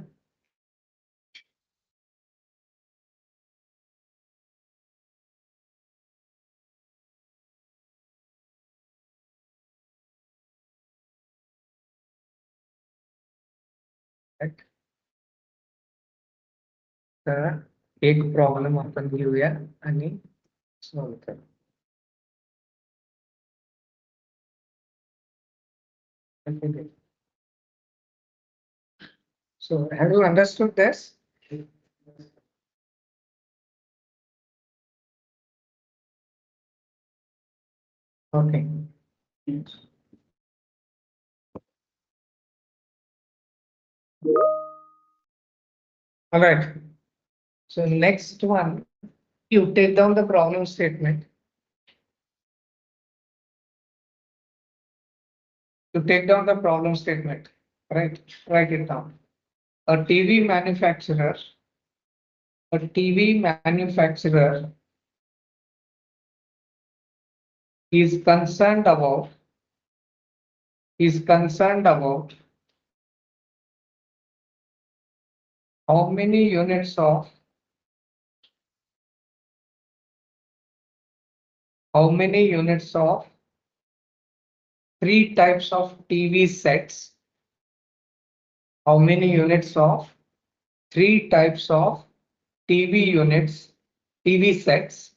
Right. तर एक प्रॉब्लेम आपण घेऊया आणि सॉल्व्ह करू. Okay. So have you understood this? Okay. All right. So next one, you take down the problem statement. To take down the problem statement, right? Write it down. A TV manufacturer is concerned about how many units of three types of TV sets, how many units of three types of TV sets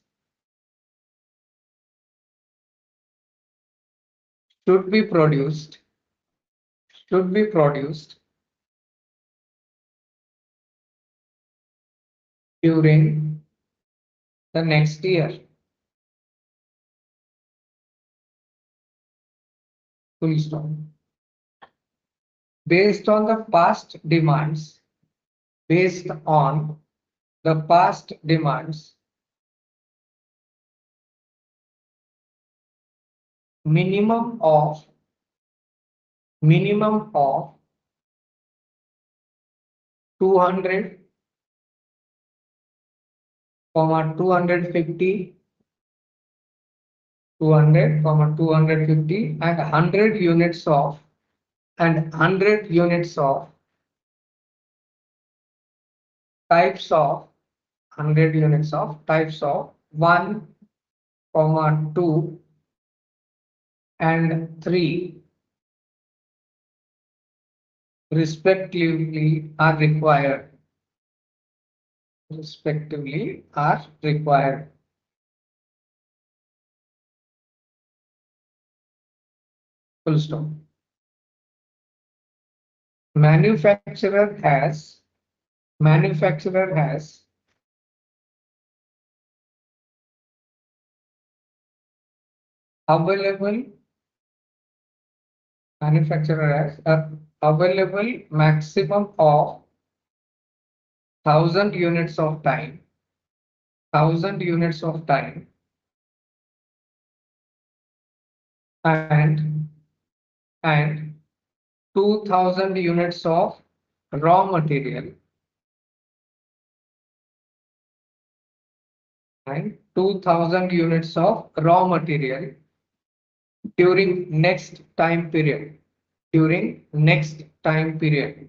should be produced during the next year. Full stop. Based on the past demands, minimum of 200, 250, 200, 250 and 100 units of types of 100 units of types of 1, 2 and 3 respectively are required. Full stop. Manufacturer has available maximum of 1000 units of time, 1000 units of time, and 2000 units of raw material, and 2000 units of raw material during next time period. During next time period.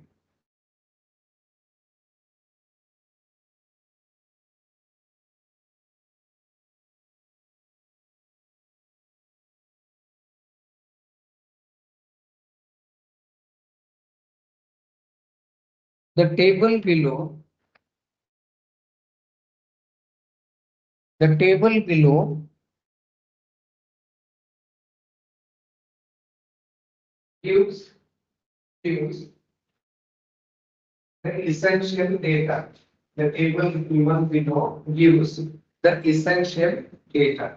The table below, the table below gives gives the essential data. The table given below gives the essential data.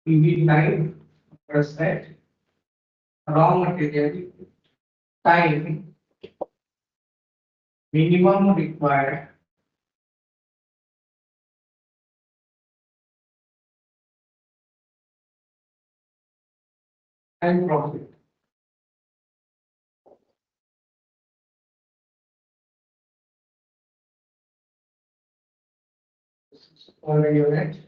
PV time percent, raw material time minimum required, and profit. Per unit.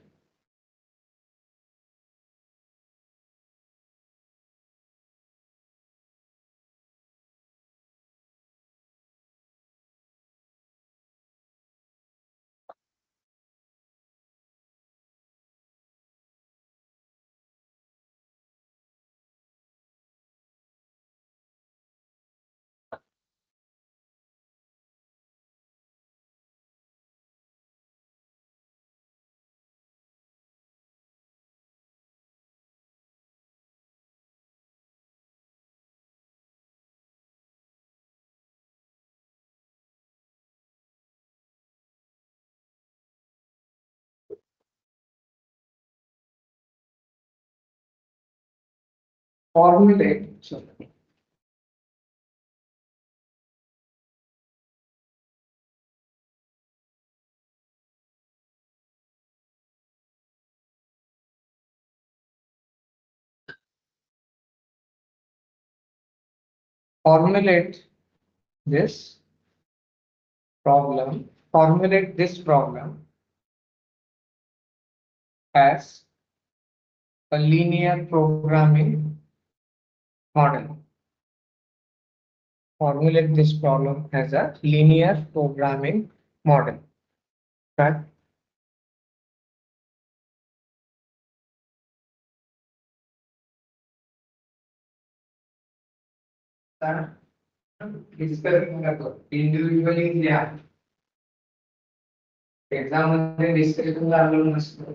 Formulate. Formulate this problem. Formulate this problem as a linear programming model. Formulate this problem as a linear programming model. Right? Individually द्या. Exam मध्ये discussion झालं नसतं.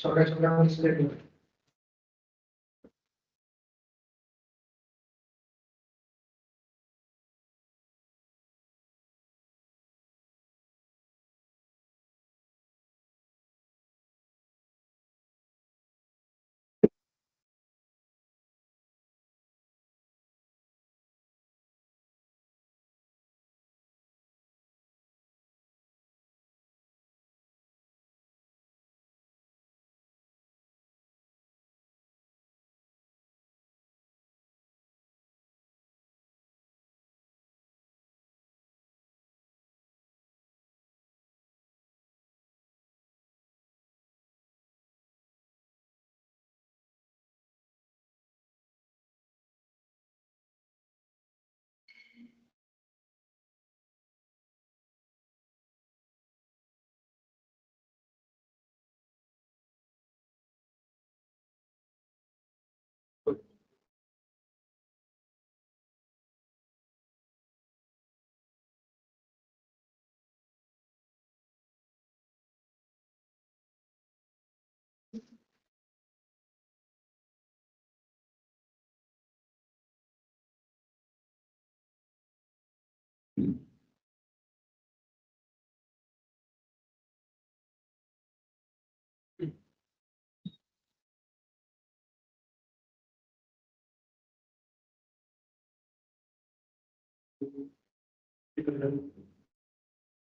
छोट्या छोट्या गोष्टी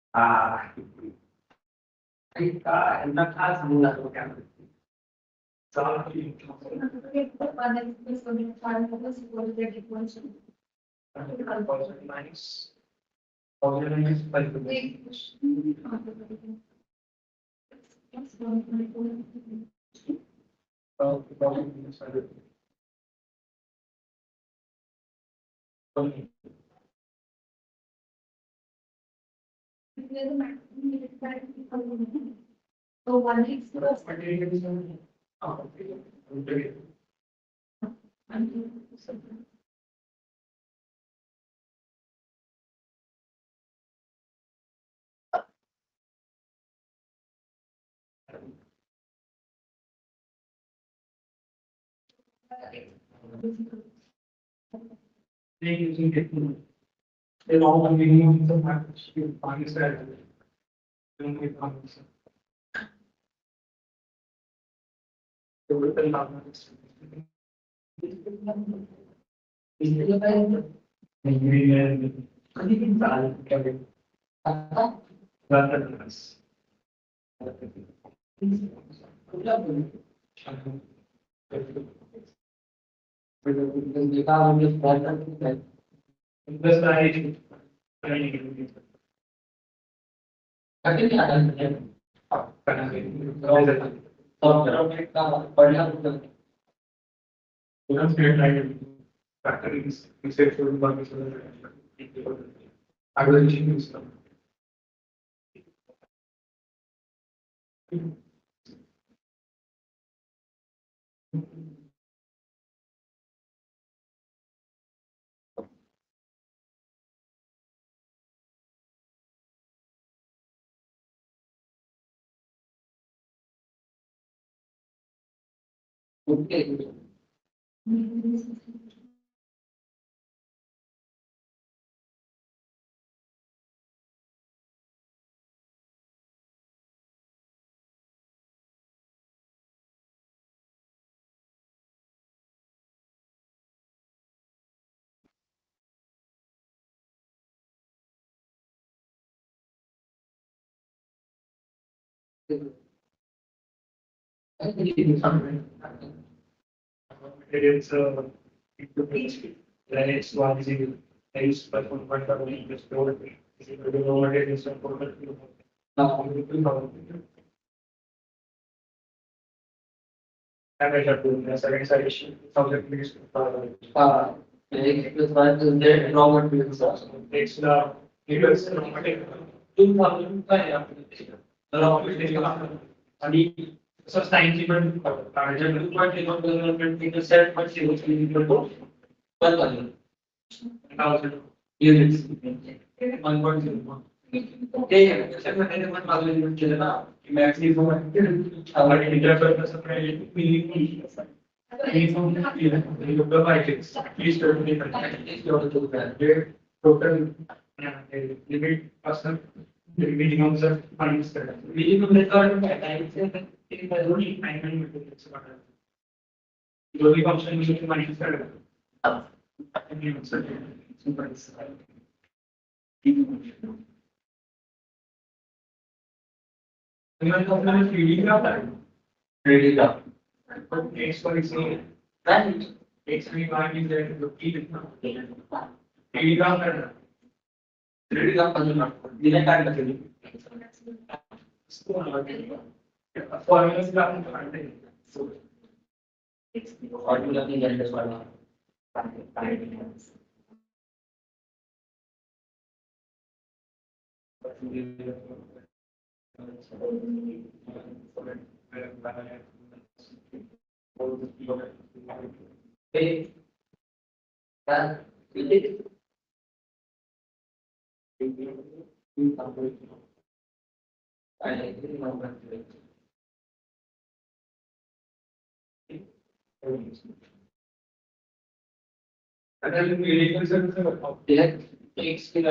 Ah, kita enak khas melakukan salah nice. Organize by the So one is they using it. They all the minimum the package you find that. Don't get on this. The written documents. I will use them. It's then it's one zero. It's but one point of view is over. Is it really over? It is important. Now, I measure to the second side subject is it's the because 2005 and so science even general point development in the set but she was equal to 1,000 units. 1.01. Okay, second one was maximum please total limit person the minimum of funds minimum record in the only time only function is money reading up. But next one is that next week I is there to keep it now. Reading up and reading up and dinner time again. Foreigners come to Monday. So or you learning that as well. Okay. That and then we takes the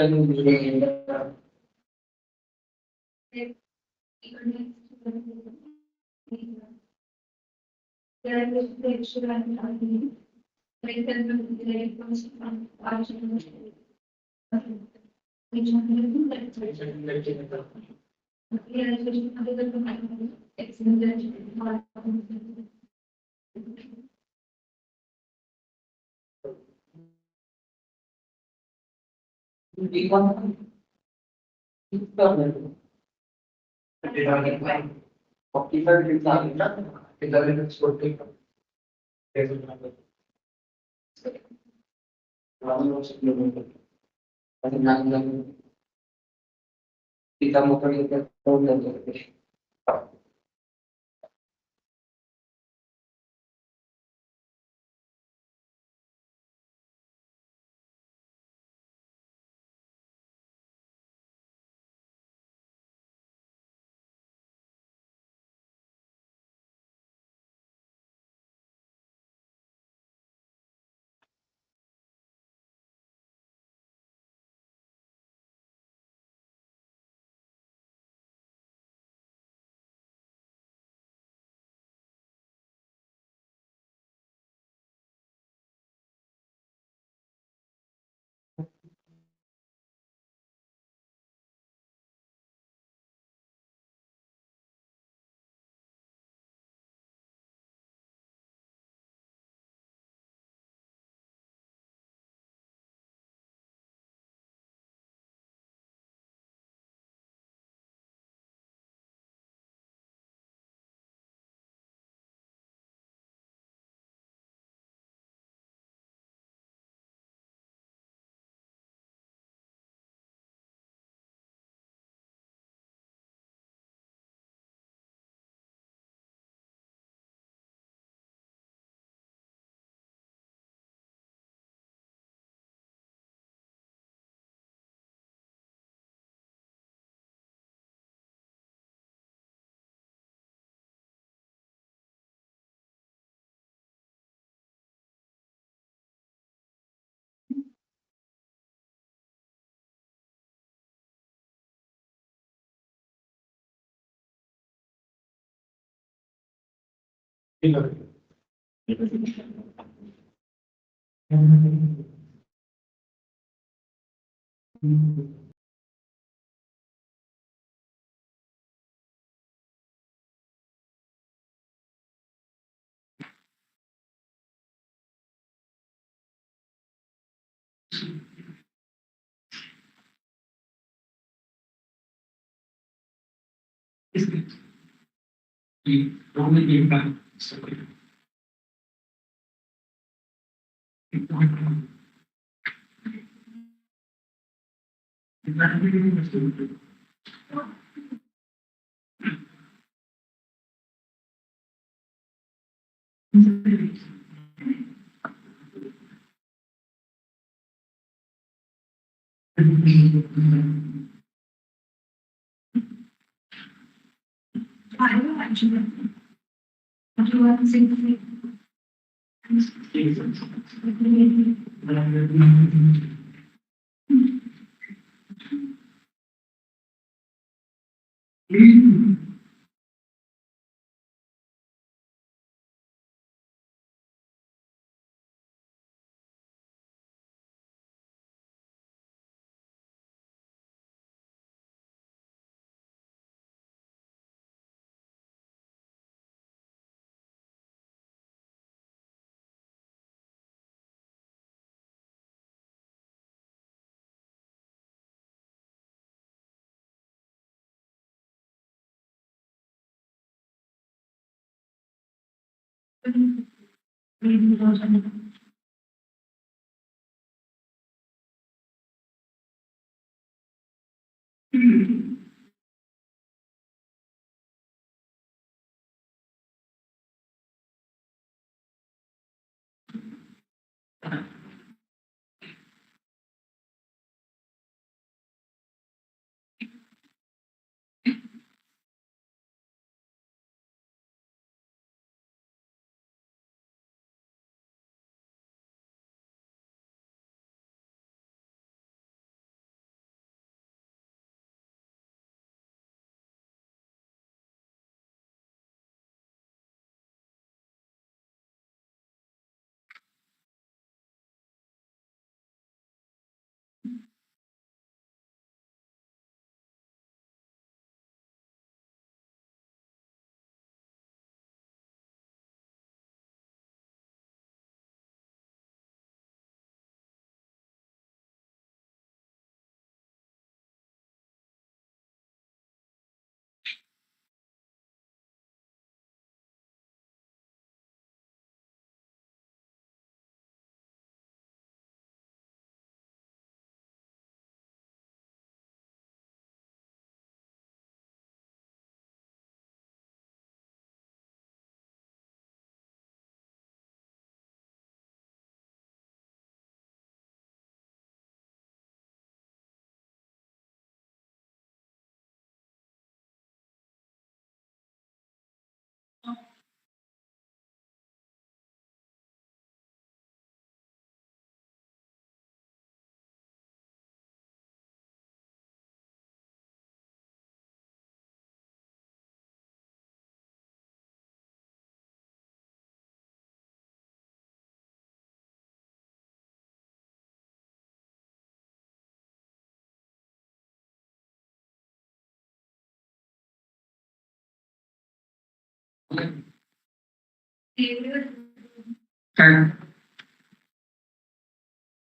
Kita mau kerja tahun dan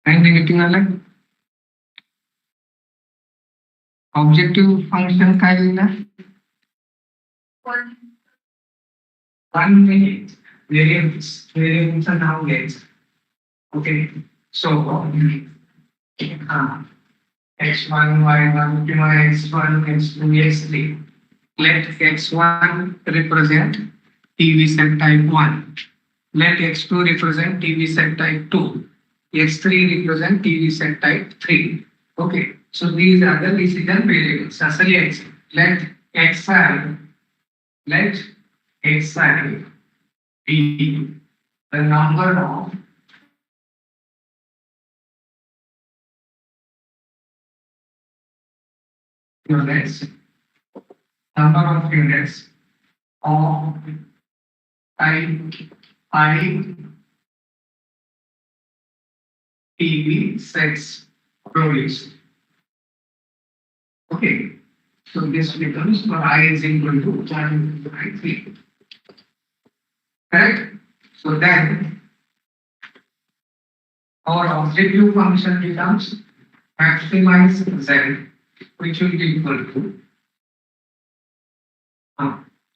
काय negative आलं objective function काय लिहिलं 1 minute व्हेरिएबलचं नाव घ्यायचं okay so x1 y1 किंवा x1 x2 x3 let x1 represent TV set type 1 let x2 represent TV set type 2 x3 represent TV set type 3 okay so these are the decision variables asali x let xi be the number of units of type I TV sets produced. Okay, so this becomes for I is equal to 1 by 3. Correct? So then our objective function becomes maximize Z, which will be equal to.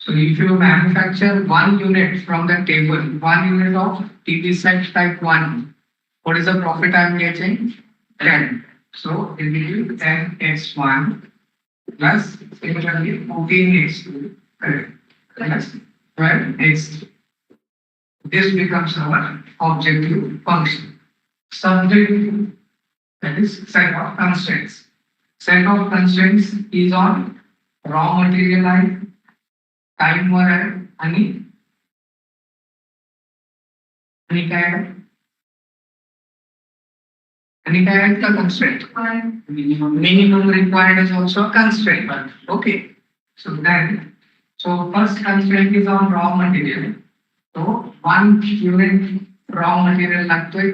So if you manufacture 1 unit from the table, 1 unit of TV set type 1, what is the profit I am getting? 10. So it will be 10x1 plus similarly 14x2 correct plus 12x2. This becomes our objective function. Subject that is set of constraints. Set of constraints is on raw material line, time वर आहे आणि काय आहेत का constraint? Minimum required is also a constraint. Okay. So then, so first constraint is on raw material. So 1 unit raw material लागतोय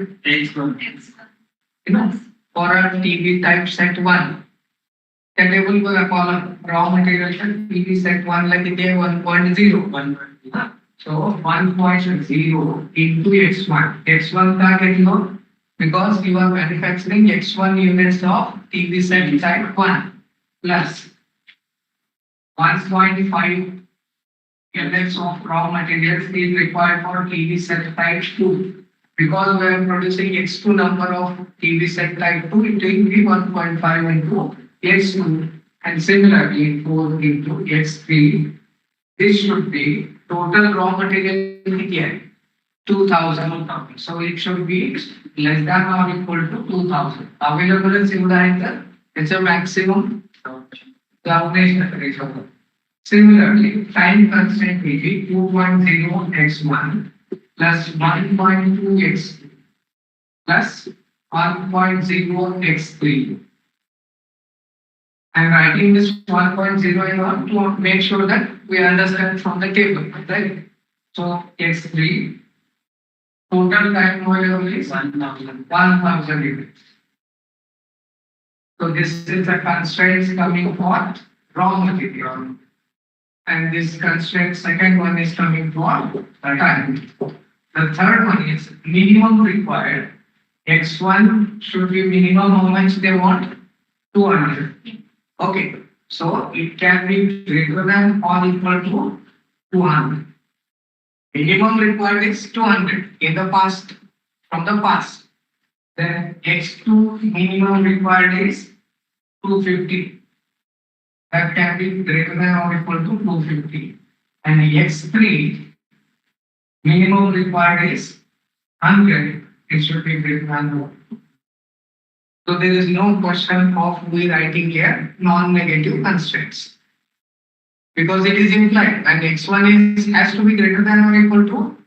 you know for a TV type set 1. त्या table बघा column raw material TV set 1 ला किती आहे 1.0. So 1.0 into x1 का घेतलं because you are manufacturing x1 units of TV set type 1 plus 1.5 units of raw materials is required for TV set type 2 because we are producing x2 number of TV set type 2 it will be 1.5 into x2 and similarly 4 into x3. This should be total raw material here 2000. So it should be less than or equal to 2000. Available is it's a maximum combination. Similarly, time constant will be 2.0 x1 plus 1.2 x2 plus 1.0 x3. I am writing this 1.0 in order to make sure that we understand from the table, right? So x3 total time available is 1000 units. So this is the constraints coming for raw material. And this constraint second one is coming for time. The third one is minimum required. X1 should be minimum how much they want? 200. Okay, so it can be greater than or equal to 200. Minimum required is 200 in the past, from the past. Then x2 minimum required is 250. That can be greater than or equal to 250. And x3 minimum required is 100. It should be greater than 1. So there is no question of we writing here non-negative constraints. Because it is implied and x1 is has to be greater than or equal to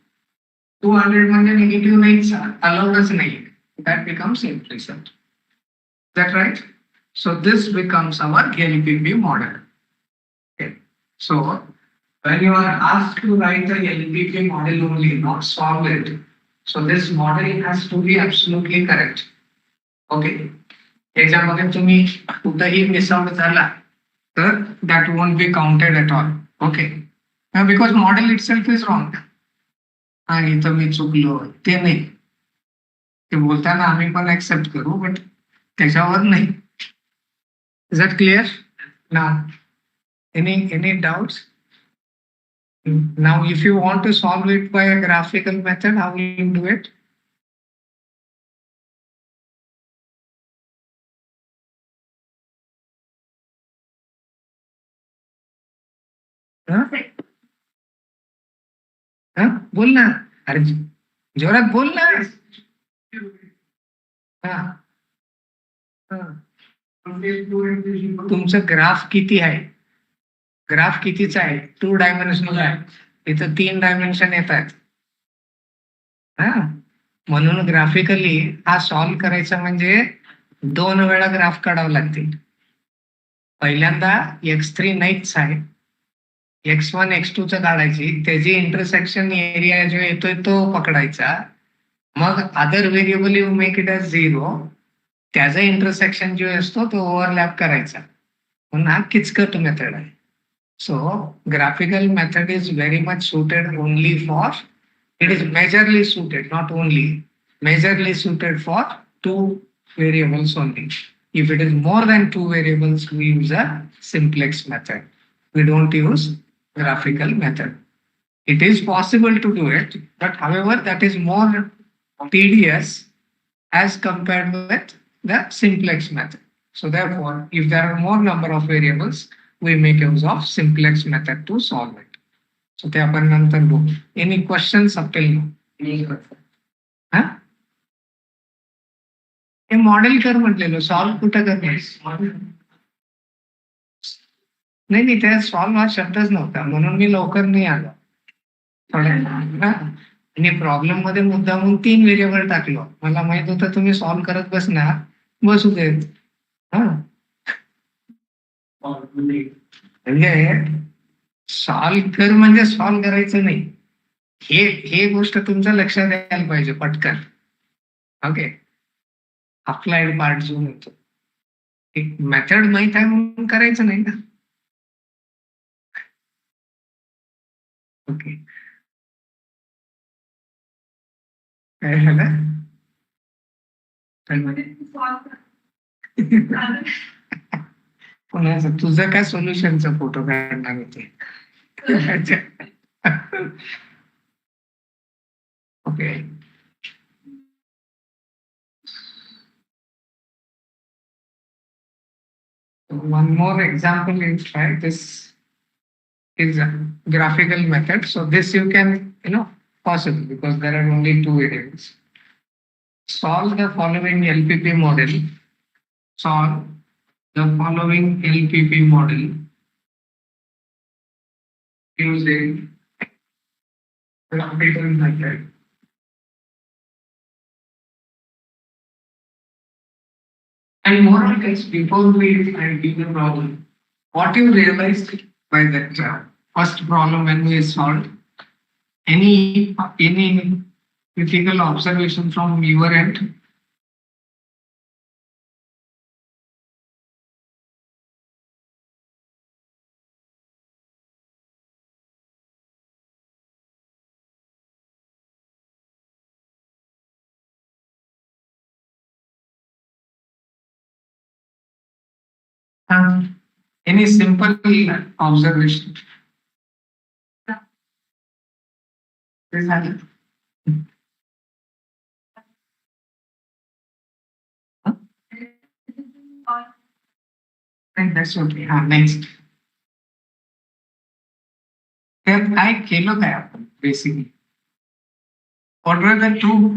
200 म्हणजे negative नाहीच allowed नाही. That becomes implicit. Is that right? So this becomes our LPP model. Okay. So when you are asked to write the LPP model only, not solve it, so this model has to be absolutely correct. Okay. याच्यामध्ये तुम्ही कुठेही miss out झाला तर that won't be counted at all. Okay. Because model itself is wrong. आणि इथं मी चुकलो ते नाही. ते बोलताना आम्ही पण ऍक्सेप्ट करू बट त्याच्यावर नाही. Is that clear now? Any doubts? Now, if you want to solve it by a graphical method, how will you do it? बोल ना, अरे जोरात बोल ना. तुमचं ग्राफ किती आहे? ग्राफ कितीचा आहे? 2 डायमेन्शनल आहे. इथं 3 डायमेन्शन येत आहेत. म्हणून ग्राफिकली हा सॉल्व्ह करायचा म्हणजे 2 वेळा ग्राफ काढावं लागतील. पहिल्यांदा x3 नाहीच आहे, x1 x2 च काढायची, त्याची इंटरसेक्शन एरिया जो येतोय तो पकडायचा, मग other variable you make it as 0, त्याचा इंटरसेक्शन जो असतो तो ओव्हरलॅप करायचा. म्हणून हा किचकट मेथड आहे. So graphical method is very much suited only for, it is majorly suited, not only, majorly suited for 2 variables only. If it is more than 2 variables, we use a simplex method. We don't use graphical method. It is possible to do it, but however, that is more tedious as compared with the simplex method. So therefore, if there are more number of variables, we make use of simplex method to solve it. So ते आपण नंतर बघू. Any questions up till now? हे model कर म्हटलेलं, solve कुठं कर? नाही त्या सॉल्व हा शब्दच नव्हता, म्हणून मी लवकर नाही आलो. आणि प्रॉब्लेम मध्ये मुद्दामून 3 व्हेरिएबल टाकलो. मला माहित होतं तुम्ही सॉल्व करत बसणार, बसू देत. म्हणजे सॉल्व कर म्हणजे सॉल्व करायचं नाही, हे गोष्ट तुमच्या लक्षात यायला पाहिजे पटकन. ओके, अप्लाइड पार्ट जो होतो, एक मेथड माहित आहे म्हणून करायचं नाही ना. ओके, काय झालं? पुन्हा तुझं काय सोल्युशनचा फोटो काढणार होते? Okay, one more example is try. This is a graphical method, so this you can possible because there are only 2 variables. Solve the following LPP model. Solve the following LPP model using graphical method. And more or less, before we give the problem, what you realized by that first problem when we solved, any critical observation from your end? Any simple observation? That's okay. Next. काय केलं काय आपण basically? What were the 2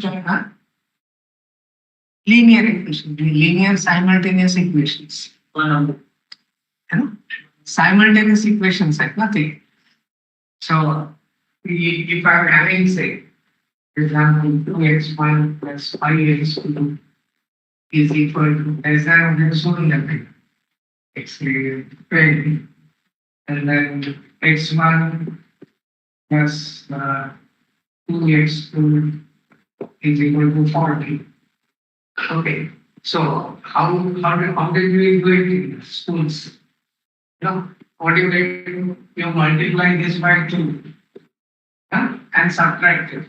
linear equations, linear simultaneous equations? Simultaneous equations आहेत ना ते. So if I'm having, say, for example, 2x1 plus 5x2 is equal to less than सोडून द्या x3 and then x1 plus 2x2 is equal to 40. Okay, so how did we do it in schools? what do? You multiply this by 2 and subtract it.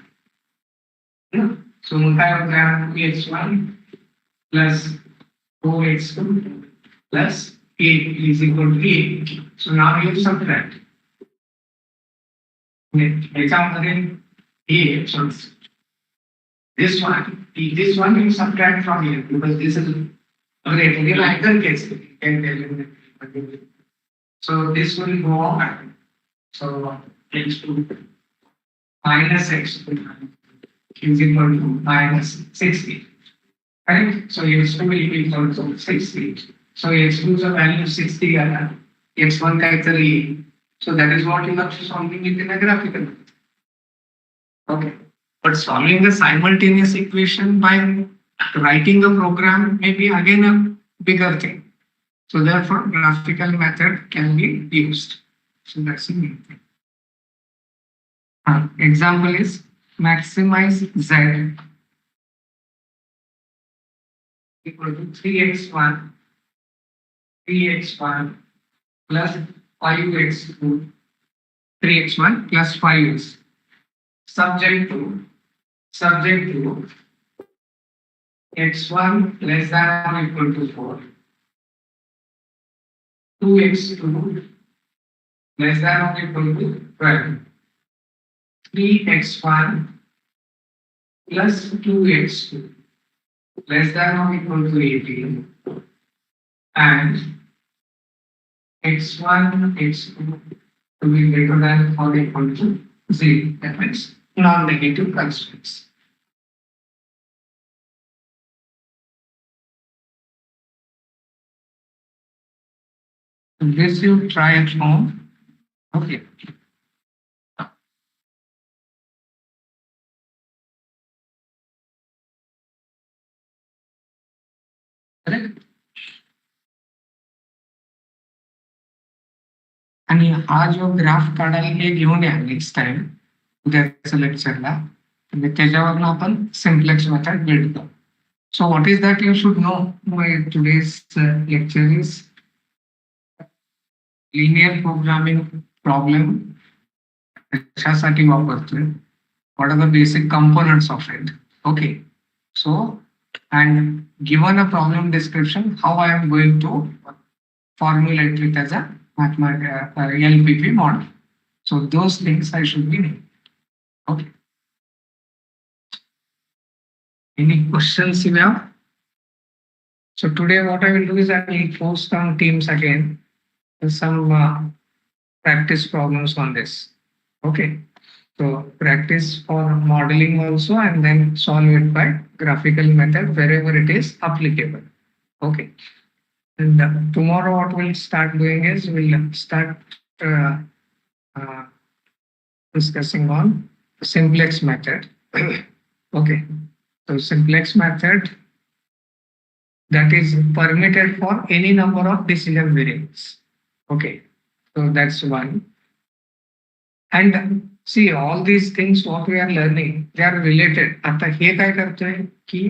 So x1 plus 4x2 plus 8 is equal to 8. So now you subtract. Example A, so this one you subtract from here because this is in either case. So this will go on. So x2 minus x2 is equal to minus 60. Right? So x2 will be equal to 60. So x2 is a value of 60 and x1 category. So that is what you have to solving it in a graphical method. Okay. But solving the simultaneous equation by writing the program may be again a bigger thing. So therefore, graphical method can be used. So that's the main thing. Example is maximize z equal to 3x1 plus 5x2 3x1 plus 5x subject to x1 less than or equal to 4, 2x2 less than or equal to 12, 3x1 plus 2x2 less than or equal to 18, and x1, x2 to be greater than or equal to 0. That means non-negative constraints. This you try at home. Okay. Correct. आणि हा जो graph काढायला हे घेऊन या next time उद्याच्या लेक्चरला त्याच्यावरून आपण simplex method build करू. So what is that you should know? My today's lecture is linear programming problem. कशासाठी वापरतोय? What are the basic components of it? Okay. So and given a problem description, how I am going to formulate it as a LPP model. So those things I should be knowing. Okay. Any questions you have? So today what I will do is I will post on Teams again some practice problems on this. Okay. So practice for modeling also and then solve it by graphical method wherever it is applicable. Okay. And tomorrow what we'll start doing is we'll start discussing on simplex method. Okay. So simplex method that is permitted for any number of decision variables. Okay. So that's one. And see all these things what we are learning, they are related. आता हे काय करतोय की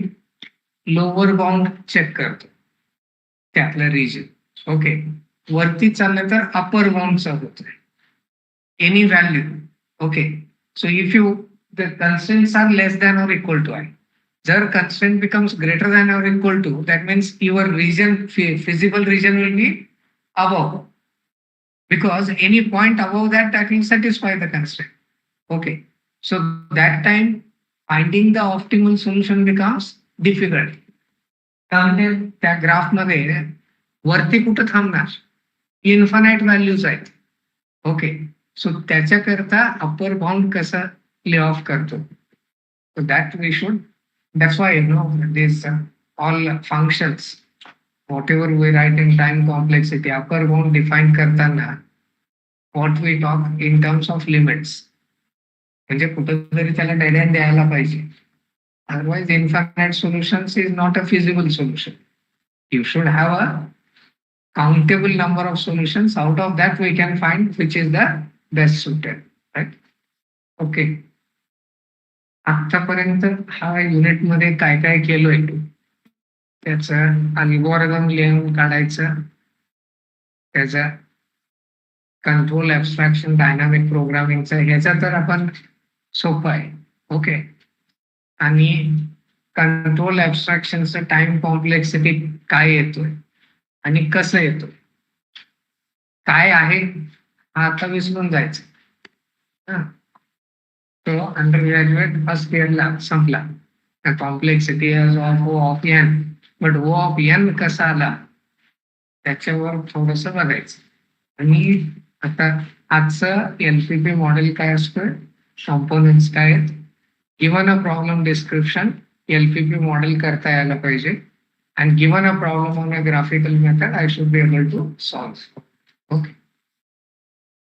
lower bound check करतो त्यातला region. Okay. वरती चाललं तर upper बाउंडचा होतोय any value. Okay. So if you the constraints are less than or equal to I. जर constraint becomes greater than or equal to, that means your region, feasible region will be above, because any point above that will satisfy the constraint. Okay, so that time finding the optimal solution becomes difficult. कारण त्या graph मध्ये वरती कुठं थांबणार, infinite values आहेत. Okay. सो त्याच्याकरता upper bound कसं play of करतो. So that we should. That's why these all functions, whatever we write in time complexity, upper bound define करताना what we talk in terms of limits. म्हणजे कुठेतरी त्याला dead and द्यायला पाहिजे. Otherwise, infinite solutions is not a feasible solution. You should have a countable number of solutions. Out of that, we can find which is the best suited. Right? Okay. आतापर्यंत हा unit मध्ये काय काय केलोय त्याचा algorithm लिहून काढायचं, त्याचा कंट्रोल ऍबस्ट्रॅक्शन डायनामिक प्रोग्रामिंगचं ह्याचा तर आपण सोपं आहे. ओके. आणि कंट्रोल ऍबस्ट्रॅक्शनचं टाइम कॉम्प्लेक्सिटी काय येतोय आणि कसं येतोय काय आहे हा आता विसरून जायचं. तो अंडर ग्रॅज्युएट फर्स्ट इयरला संपला. Complexity of O of N, but O of N कसा आला त्याच्यावर थोडस बघायचं. आणि आता आजचं एलपीपी मॉडेल काय असतोय, कॉम्पोनंट्स काय आहेत, given a problem description LPP model करता यायला पाहिजे. and given a problem on a graphical method, I should be able to solve. Okay.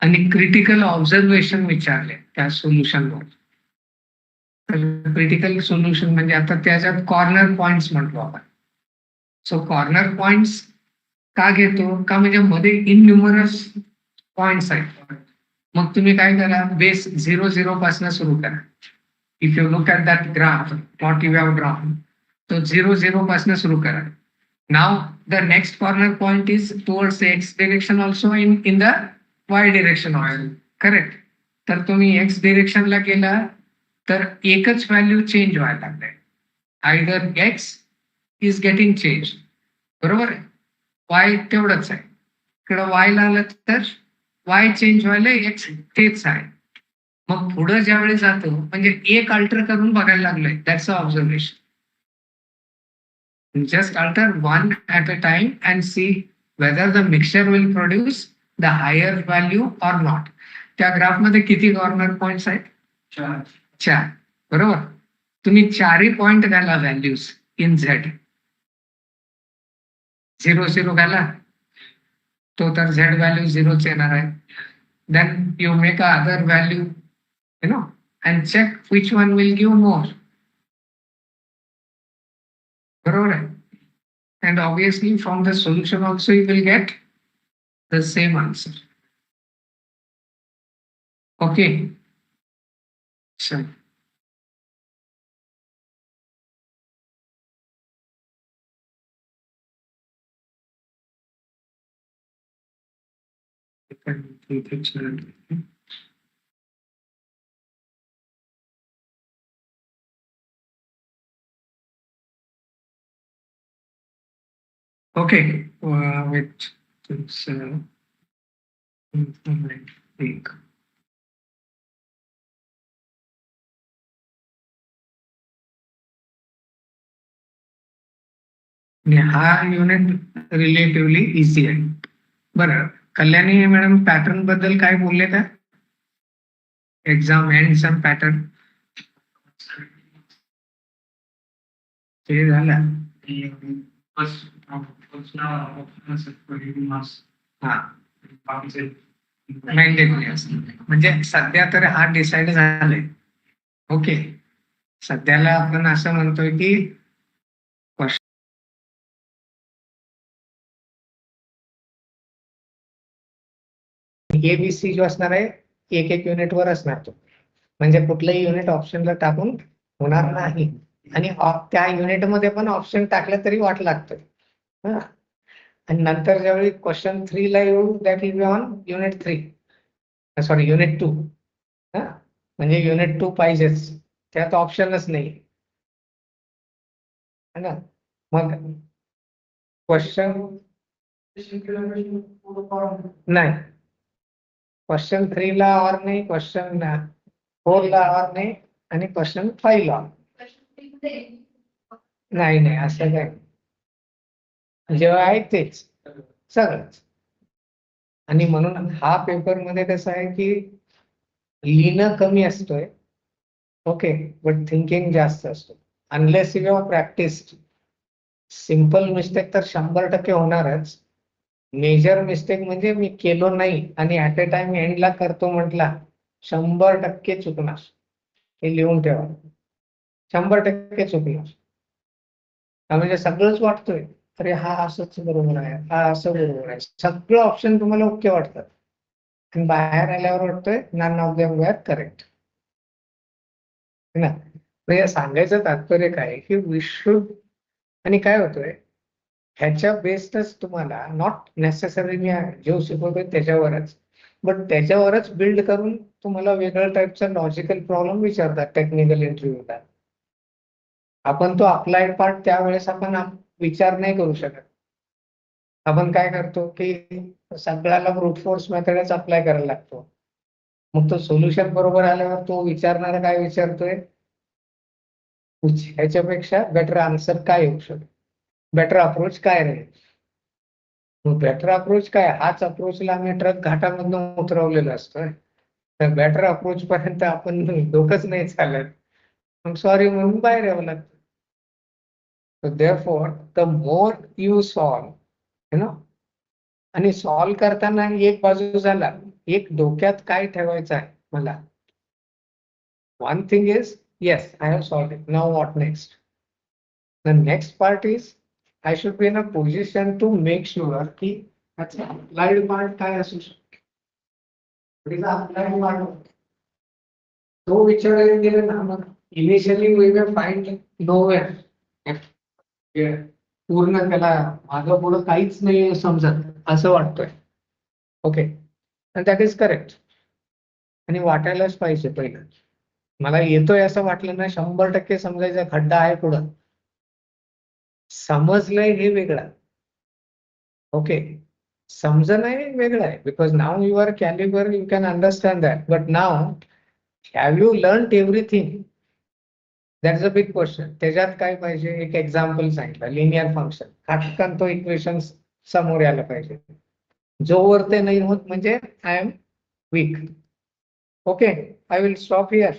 आणि क्रिटिकल ऑब्झर्वेशन विचारले त्या सोल्युशनवर. क्रिटिकल सोल्युशन म्हणजे आता त्याच्यात कॉर्नर पॉइंट्स म्हटलो आपण. सो कॉर्नर पॉइंट्स का घेतो का, म्हणजे मध्ये इनन्युमरस पॉइंट्स आहेत. मग तुम्ही काय करा, बेस 0 पासून सुरू करा. If you look at that graph what you have drawn, तो 0 पासून सुरू करा. नाव the next corner point is towards x direction also in the Y direction also. Correct. तर तुम्ही एक्स डिरेक्शनला गेला तर एकच व्हॅल्यू चेंज व्हायला लागलाय. Either x is getting change, बरोबर आहे, वाय तेवढंच आहे. इकडं वाय ला आलं तर वाय चेंज व्हायला, एक्स तेच आहे. मग पुढं ज्यावेळी जातो म्हणजे एक अल्टर करून बघायला लागलोय, that's a observation. Just alter one at a time and see whether the mixture will produce the higher value or not. त्या ग्राफ मध्ये किती कॉर्नर पॉइंट्स आहेत? 4. बरोबर. तुम्ही 4ही पॉइंट घाला व्हॅल्यूज इन झेड. 0 घाला तो तर झेड व्हॅल्यू 0च येणार आहे. Then you make a other value and check which one will give more. बरोबर आहे. And obviously from the solution also you will get the same answer. Okay. So okay, with this think. हा unit relatively easy आहे. बरं, Kalyani madam pattern बद्दल काय बोलले का? Exam and some pattern ते झालं. म्हणजे सध्या तर हा डिसाइड झालाय. ओके. सध्याला आपण असं म्हणतोय की एबीसी जो असणार आहे एक युनिटवर असणार तो, म्हणजे कुठलंही युनिट ऑप्शनला टाकून होणार नाही. आणि त्या युनिटमध्ये पण ऑप्शन टाकलं तरी वाट लागतं. आणि नंतर ज्यावेळी क्वेश्चन 3 ला येऊ, that will be on unit 3, sorry unit 2. म्हणजे युनिट 2 पाहिजेच, त्यात ऑप्शनच नाही है ना. मग क्वेश्चन नाही, क्वेश्चन 3 ला और नाही, क्वेश्चन 4 ला और नाही, आणि क्वेश्चन 5 ला नाही. असं काय, जेव्हा आहे तेच सगळंच. आणि म्हणून हा पेपर मध्ये कसं आहे की लिहिणं कमी असतोय, ओके, बट थिंकिंग जास्त असतो. Unless you have practice. Simple mistake तर 100% होणारच. मेजर मिस्टेक म्हणजे मी केलो नाही आणि ऍट अ टाइम एंडला करतो म्हटला, 100% चुकणार. हे लिहून ठेवा, 100% चुकणार. म्हणजे सगळंच वाटतोय अरे हा असंच बरोबर आहे, हा असं बरोबर आहे, सगळं ऑप्शन तुम्हाला ओके वाटतात आणि बाहेर आल्यावर वाटतोय none of them were correct ना. म्हणजे सांगायचं तात्पर्य काय की वी शुड, आणि काय होतोय ह्याच्या बेस्डच तुम्हाला नॉट नेसेसरी मी जेव शिकवतोय त्याच्यावरच, बट त्याच्यावरच बिल्ड करून तुम्हाला वेगळ्या टाईपचा लॉजिकल प्रॉब्लेम विचारतात टेक्निकल इंटरव्ह्यूला. आपण तो अप्लाइड पार्ट त्यावेळेस आपण विचार नाही करू शकत. आपण काय करतो की सगळ्याला ब्रूट फोर्स मेथडच अप्लाय करायला लागतो. मग तो सोल्युशन बरोबर आल्यावर तो विचारणारा काय विचारतोय, ह्याच्यापेक्षा बेटर आन्सर काय येऊ शकतो, बेटर अप्रोच काय राहील. मग बेटर अप्रोच काय, हाच अप्रोचला आम्ही ट्रक घाटामधून उतरवलेला असतोय. तर बेटर अप्रोच पर्यंत आपण डोकंच नाही चालत, मग सॉरी म्हणून बाहेर यावं लागतं. So therefore, the more you solve, आणि सॉल्व करताना एक बाजू झाला, एक डोक्यात काय ठेवायचं आहे मला. One thing is yes I have solved it, now what next. The next part is I should be in a position to make sure की त्याचा अप्लाइड पार्ट काय असू शकतो. अप्लाइड पार्ट तो विचारायला गेलं ना, मग initially we will find nowhere. पूर्ण त्याला मागं पुढं काहीच नाही समजत असं वाटतंय. ओके, आणि दॅट इज करेक्ट. आणि वाटायलाच पाहिजे पहिलं. मला येतोय असं वाटलं ना, 100% समजायचा खड्डा आहे पुढं. समजलंय हे वेगळं. ओके, समजणं हे वेगळं आहे. Because now you are calibre, you can understand that. But now have you learn everything, that's a big question. त्याच्यात काय पाहिजे, एक एक्झाम्पल सांगितलं, लिनियर फंक्शन, खाटकन तो इक्वेशन समोर यायला पाहिजे. जोवर ते नाही होत म्हणजे I am weak. Okay, I will stop here.